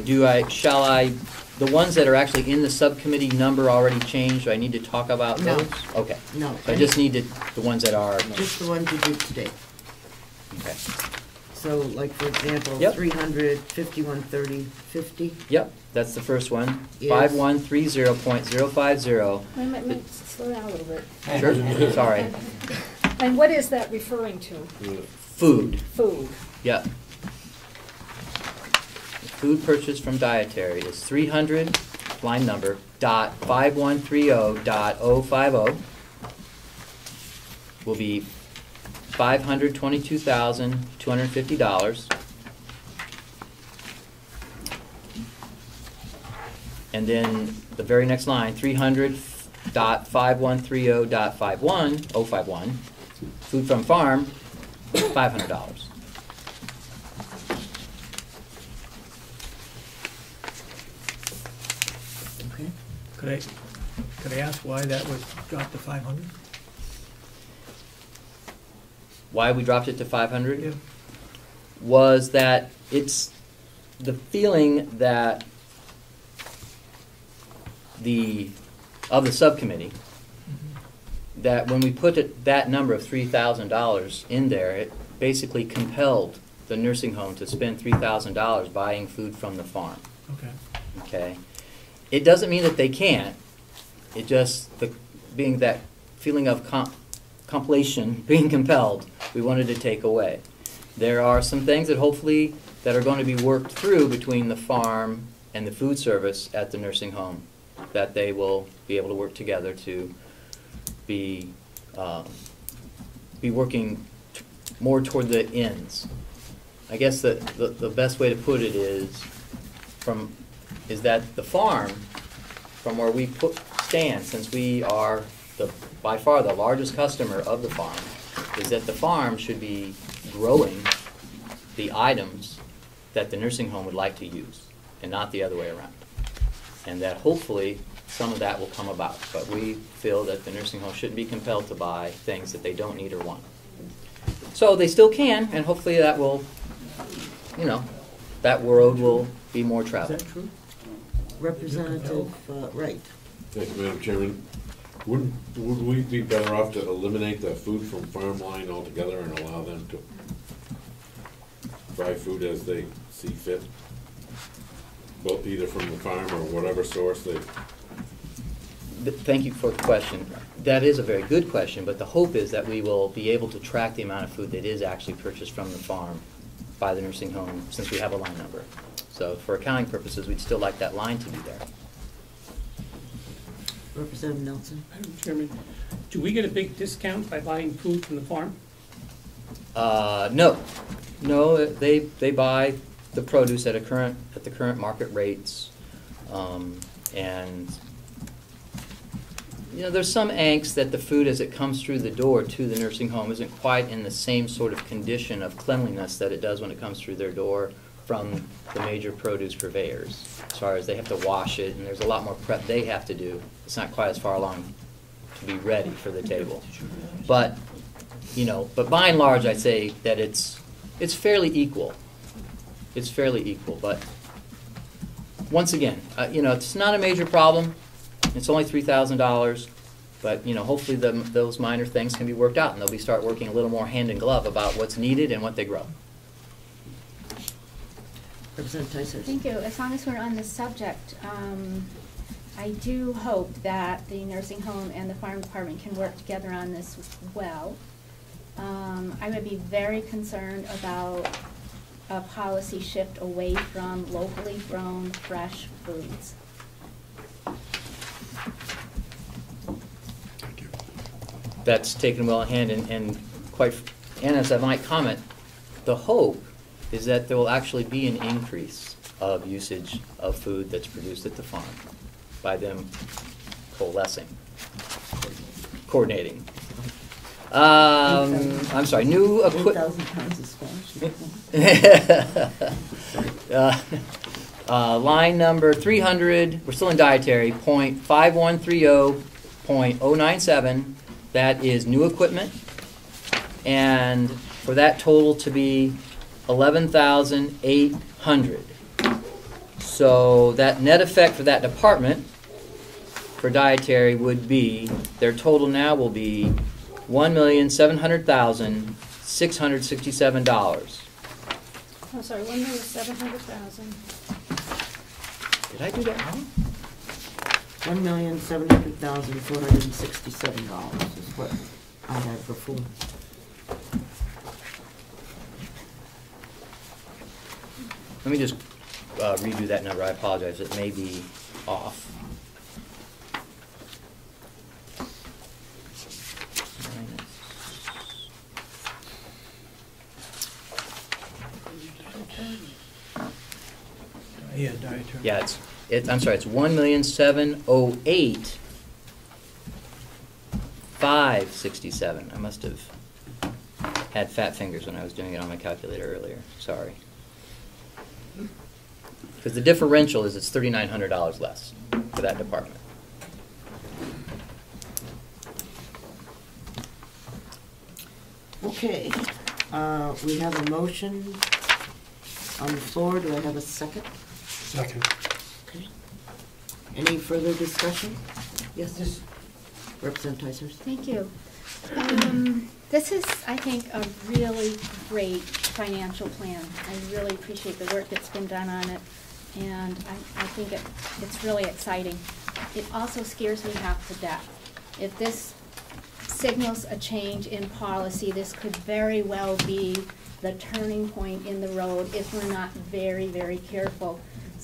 The ones that are actually in the subcommittee number already changed, do I need to talk about No. those? Okay. no. So I just needed the ones that are, Just the ones you did today. okay. So like, for example, Yep. 300, 5130.50. Yep, that's the first one. Yes. 5130.050. Wait a minute, slow down a little bit. Sure, sorry. And what is that referring to? Food. Food. Yep. Food purchased from dietary is 300, line number, .5130.050 will be $522,250. And then the very next line, 300.5130.051, food from farm, $500. Okay. Could I ask why that was dropped to 500? Why we dropped it to 500? Yeah. Was that it's the feeling that the subcommittee, that when we put that number of $3,000 in there, it basically compelled the nursing home to spend $3,000 buying food from the farm. Okay. Okay? It doesn't mean that they can't. It just, being that feeling of compilation, being compelled, we wanted to take away. There are some things that hopefully that are going to be worked through between the farm and the food service at the nursing home, that they will be able to work together to be working more toward the ends. I guess the best way to put it is that the farm, from where we stand, since we are by far the largest customer of the farm, is that the farm should be growing the items that the nursing home would like to use, and not the other way around. And that hopefully some of that will come about. But we feel that the nursing home shouldn't be compelled to buy things that they don't need or want. So they still can, and hopefully that will, that road will be more traveled. Is that true? Representative Wright. Thank you, Madam Chairman. Would we be better off to eliminate the food from farm line altogether and allow them to buy food as they see fit? Both either from the farm or whatever source they... Thank you for the question. That is a very good question, but the hope is that we will be able to track the amount of food that is actually purchased from the farm by the nursing home, since we have a line number. So for accounting purposes, we'd still like that line to be there. Representative Nelson. Madam Chairman, do we get a big discount by buying food from the farm? No. No, they buy the produce at the current market rates, and there's some angst that the food as it comes through the door to the nursing home isn't quite in the same sort of condition of cleanliness that it does when it comes through their door from the major produce purveyors. As far as they have to wash it, and there's a lot more prep they have to do. It's not quite as far along to be ready for the table. But by and large, I'd say that it's fairly equal. It's fairly equal, but once again, it's not a major problem. It's only $3,000, but hopefully those minor things can be worked out, and they'll start working a little more hand in glove about what's needed and what they grow. Representative Tyson. Thank you. As long as we're on this subject, I do hope that the nursing home and the farm department can work together on this well. I would be very concerned about a policy shift away from locally grown fresh foods. That's taken well in hand, and as I might comment, the hope is that there will actually be an increase of usage of food that's produced at the farm by them coordinating. I'm sorry, new equipment. 8,000 pounds of squash. Line number 300, we're still in dietary, .5130 .097, that is new equipment, and for that total to be 11,800. So that net effect for that department for dietary would be, their total now will be $1,700,667. I'm sorry, 1,700,000. Did I do that wrong? $1,700,467 is what I had before. Let me just redo that number. I apologize. It may be off. Yeah, dietary. Yeah, I'm sorry, it's 1,708,567. I must have had fat fingers when I was doing it on my calculator earlier. Sorry. Because the differential is it's $3,900 less for that department. Okay, we have a motion on the floor. Do I have a second? Second. Okay. Any further discussion? Yes, Representative Tysers. Thank you. This is, I think, a really great financial plan. I really appreciate the work that's been done on it, and I think it's really exciting. It also scares me half to death. If this signals a change in policy, this could very well be the turning point in the road if we're not very, very careful,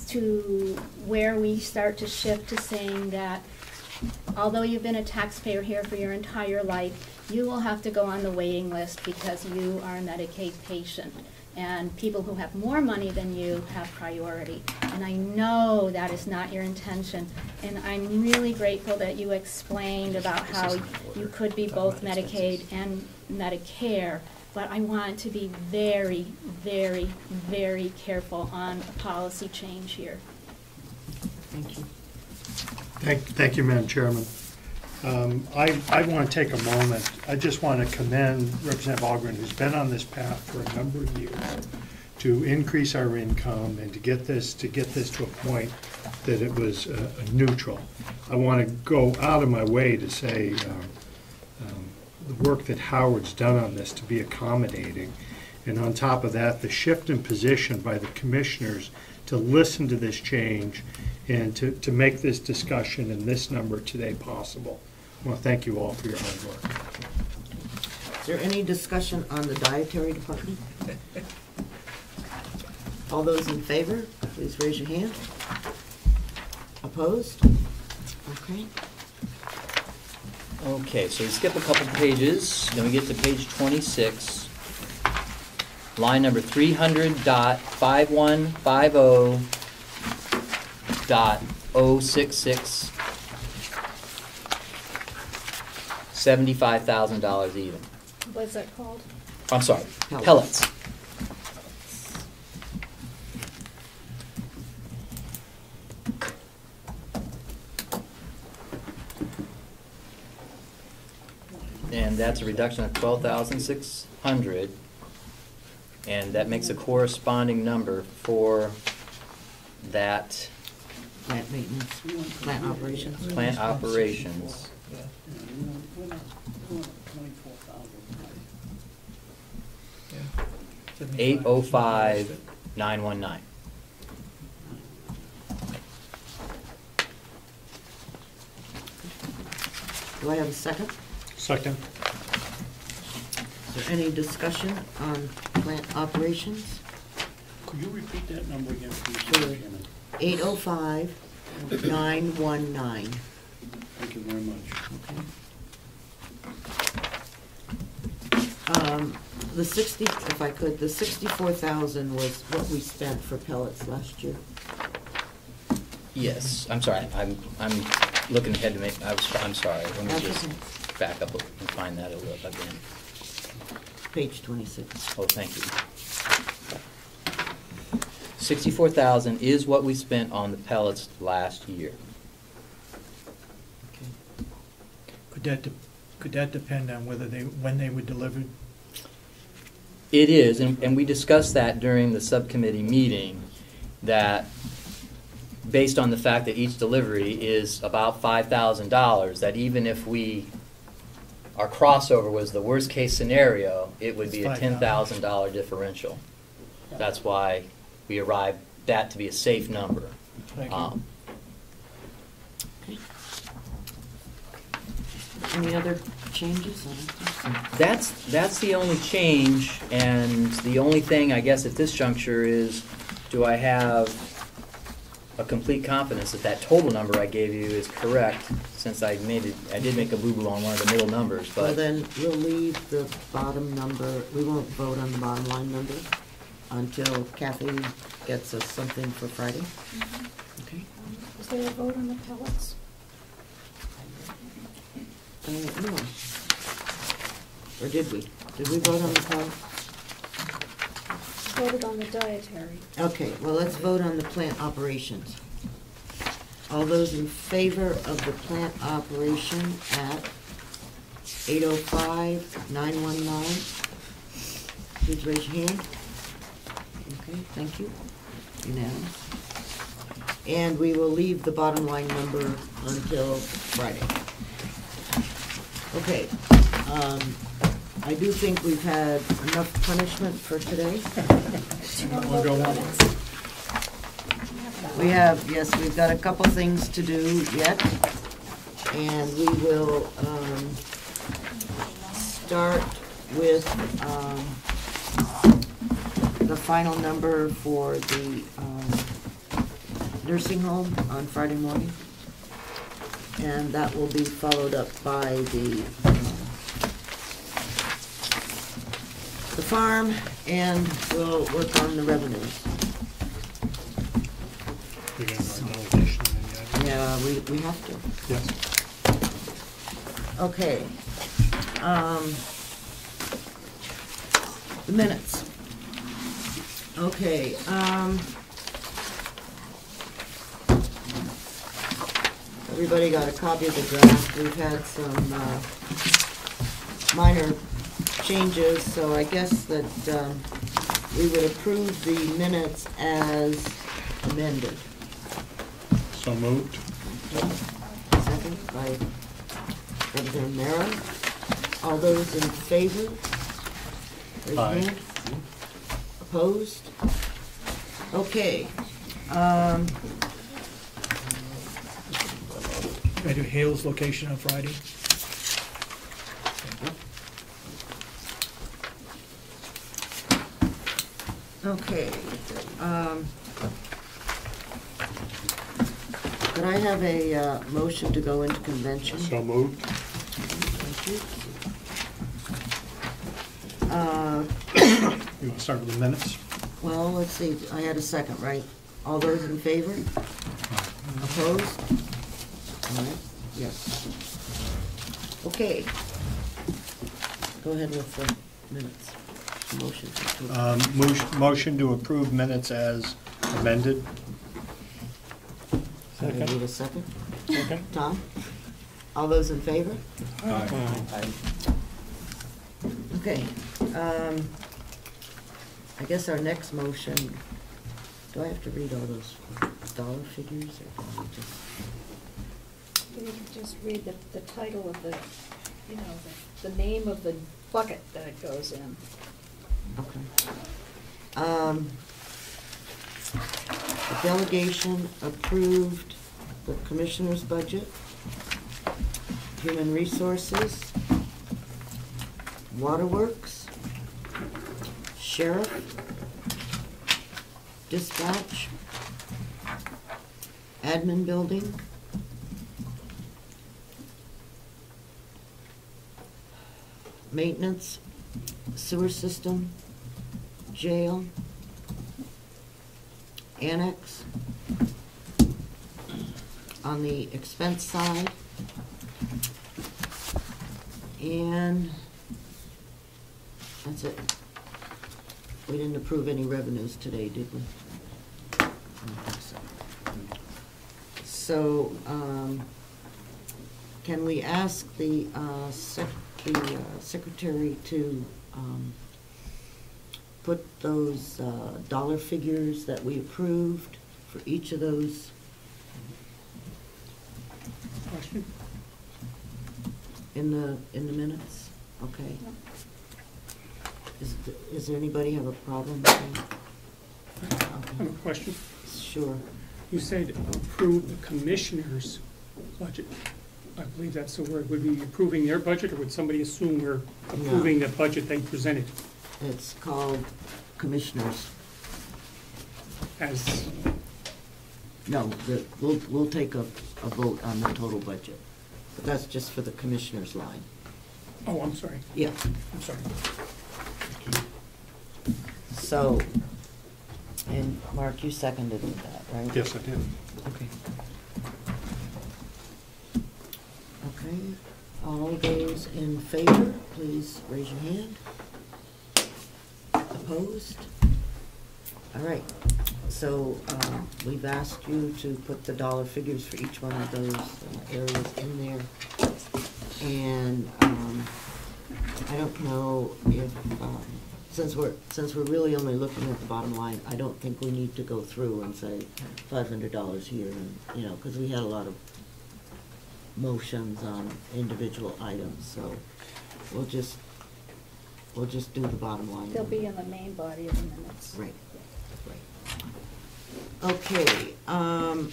to where we start to shift to saying that although you've been a taxpayer here for your entire life, you will have to go on the waiting list because you are a Medicaid patient. And people who have more money than you have priority. And I know that is not your intention. And I'm really grateful that you explained about how you could be both Medicaid and Medicare. But I want to be very, very, very careful on a policy change here. Thank you. Thank you, Madam Chairman. I want to take a moment. I just want to commend Representative Algren, who's been on this path for a number of years, to increase our income and to get this to a point that it was neutral. I want to go out of my way to say the work that Howard's done on this to be accommodating, and on top of that, the shift in position by the commissioners to listen to this change and to make this discussion and this number today possible. I want to thank you all for your hard work. Is there any discussion on the dietary department? All those in favor, please raise your hand. Opposed? Okay. Okay, so we skip a couple pages, then we get to page 26, line number 300.5150.066, $75,000 even. What's that called? I'm sorry, pellets. And that's a reduction of 12,600, and that makes a corresponding number for that plant maintenance, plant operations. Plant operations. 805,919. Do I have a second? Second. Is there any discussion on plant operations? Could you repeat that number again, please, Sure. Mr. Chairman? 805,919. Thank you very much. The 60, if I could, the 64,000 was what we spent for pellets last year. Yes, I'm sorry, I'm looking ahead to make, I'm sorry, let me That's just okay. back up and find that a little again. Page 26. Oh, thank you. 64,000 is what we spent on the pellets last year. Could that depend on whether when they were delivered? It is, and we discussed that during the subcommittee meeting, that based on the fact that each delivery is about $5,000, that even if our crossover was the worst case scenario, it would be a $10,000 differential. That's why we arrived that to be a safe number. Thank you. Any other changes? I don't think so. That's the only change, and the only thing, I guess, at this juncture is, do I have a complete confidence that that total number I gave you is correct, since I did make a boo-boo on one of the middle numbers, but... Well, then we'll leave the bottom number, we won't vote on the bottom line number until Kathy gets us something for Friday. Okay. Is there a vote on the pellets? No. Or did we? Did we vote on the pellets? Voted on the dietary. Okay, well, let's vote on the plant operations. All those in favor of the plant operation at 805-919, please raise your hand. Okay, thank you. Unanimous. And we will leave the bottom line number until Friday. Okay, I do think we've had enough punishment for today. We have, yes, we've got a couple things to do yet, and we will start with the final number for the nursing home on Friday morning. And that will be followed up by the farm, and we'll work on the revenues. We're gonna go on delegation and then Yeah, we have to. Yes. Okay. The minutes. Okay, everybody got a copy of the draft. We've had some minor changes, so I guess that we would approve the minutes as amended. So moved. Second by Representative Mara. All those in favor? Raise your Aye. hand. Opposed? Okay. Can I do Hale's location on Friday? Okay. Could I have a motion to go into convention? So moved. Thank you. You want to start with the minutes? Well, let's see, I had a second, right? All those in favor? Opposed? All right, yes. Okay. Go ahead with the minutes. Motion. Motion to approve minutes as amended. I need a second. Second. Tom? All those in favor? Aye. Okay. I guess our next motion, do I have to read all those dollar figures, or can I just? You can just read the title of the, the name of the bucket that it goes in. Okay. The delegation approved the commissioner's budget, human resources, waterworks, sheriff, dispatch, admin building, maintenance, sewer system, jail, annex. On the expense side, and that's it. We didn't approve any revenues today, did we? I don't think so. So, can we ask the secretary to put those dollar figures that we approved for each of those? Question? In the minutes? Okay. Is there anybody have a problem with that? I have a question. Sure. You said approve the commissioner's budget. I believe that's the word. Would we be approving their budget, or would somebody assume we're approving the budget they presented? It's called commissioners. As? No, we'll take a vote on the total budget. But that's just for the commissioners line. Oh, I'm sorry. Yeah. I'm sorry. So, and Mark, you seconded that, right? Yes, I did. Okay. Okay, all those in favor, please raise your hand. Opposed? All right, so we've asked you to put the dollar figures for each one of those areas in there. And I don't know if, since we're really only looking at the bottom line, I don't think we need to go through and say $500 here, and, you know, because we had a lot of motions on individual items, so we'll just do the bottom line. They'll be in the main body of the minutes. Right, right. Okay, I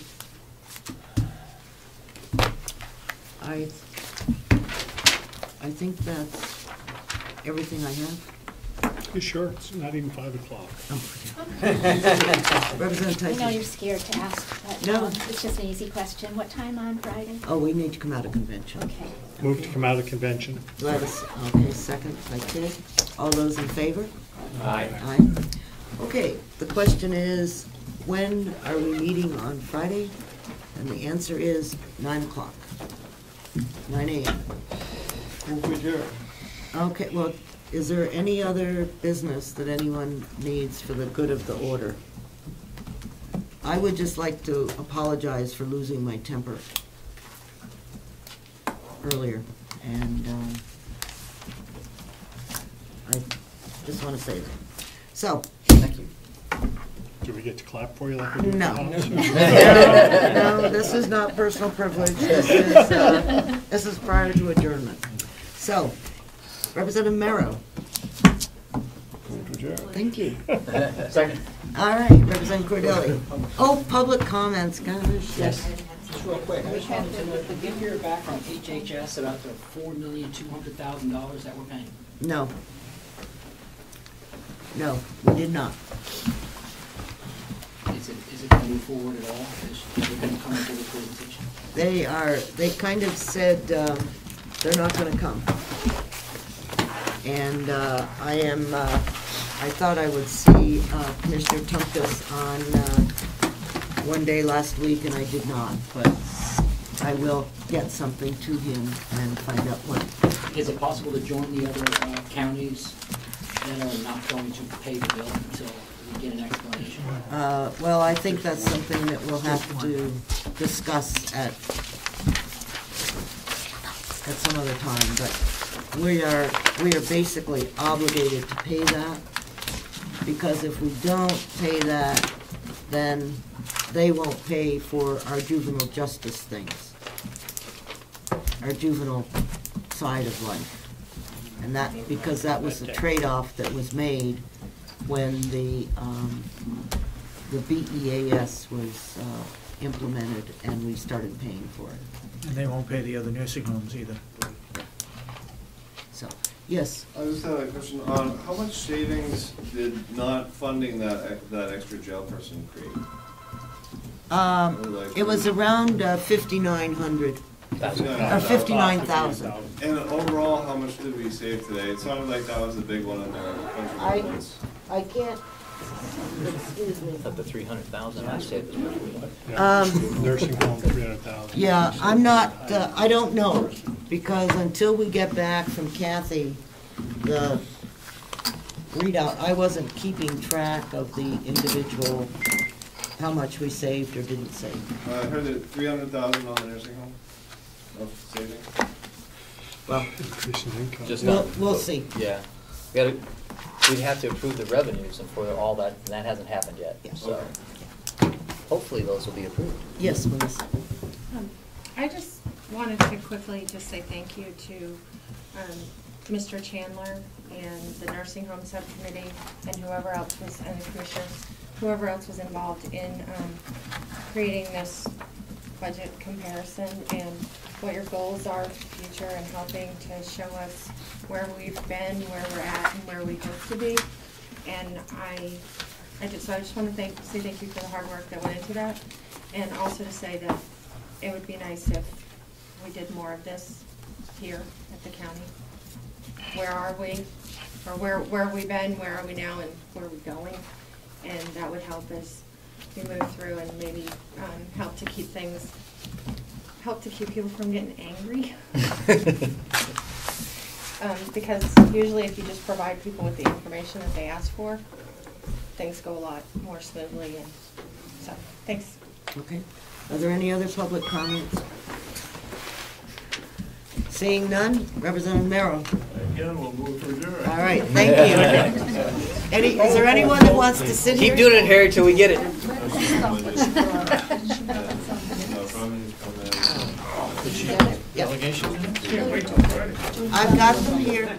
think that's everything I have. You sure? It's not even 5 o'clock. Representative I know Tyson. you're scared to ask, but No. it's just an easy question. What time on Friday? Oh, we need to come out of convention. Okay. Move to come out of convention. Okay, second by Ted. All those in favor? Aye. Aye. Okay, the question is, when are we meeting on Friday? And the answer is 9 o'clock. 9 a.m. Okay, well, is there any other business that anyone needs for the good of the order? I would just like to apologize for losing my temper earlier, and I just want to say that. So, thank you. Do we get to clap for you like we do? No. in the House? No, this is not personal privilege. This is prior to adjournment. So, Representative Merrow. Thank you. Second. All right, Representative Cordelli. Oh, public comments, gosh. Yes. Just real quick, I just wanted to know, did we hear back from HHS about the $4,200,000 that we're paying? No. No, we did not. Is it going to move forward at all? Is it going to come into the presentation? They kind of said they're not going to come. And I thought I would see Commissioner Tumpkus on one day last week, and I did not, but I will get something to him and find out what. Is it possible to join the other counties that are not going to pay the bill until we get an explanation? Well, I think that's something that we'll have to discuss at some other time, but we are basically obligated to pay that, because if we don't pay that, then they won't pay for our juvenile justice things, our juvenile side of life. And that, because that was the trade-off that was made when the BEAS was implemented and we started paying for it. And they won't pay the other nursing homes either. So, yes? I just had a question on how much savings did not funding that extra jail person create? It was around 5,900. Or 59,000. And overall, how much did we save today? It sounded like that was the big one in there. I can't, excuse me. Of the 300,000 I saved. Nursing home, 300,000. Yeah, I'm not, I don't know, because until we get back from Kathy, the readout, I wasn't keeping track of the individual, how much we saved or didn't save. I heard that 300,000 on the nursing home. of savings? Well, Increase in income. just We'll- not. we'll see. Yeah. We'd have to approve the revenues and for all that, and that hasn't happened yet. Yeah. So hopefully those will be approved. Yes, Melissa. I just wanted to quickly just say thank you to Mr. Chandler and the nursing home subcommittee and whoever else was, and the commissioners, whoever else was involved in creating this budget comparison and what your goals are for the future and helping to show us where we've been, where we're at, and where we hope to be. And I just want to say thank you for the hard work that went into that, and also to say that it would be nice if we did more of this here at the county. Where are we? Or where have we been, where are we now, and where are we going? And that would help as we move through and maybe help to keep people from getting angry. Because usually if you just provide people with the information that they ask for, things go a lot more smoothly. And so, thanks. Okay. Are there any other public comments? Seeing none, Representative Merrill. Again, we'll move to adjourn. All right, thank you. Is there anyone that wants to sit here? Keep doing it, Harry, till we get it. I've got them here.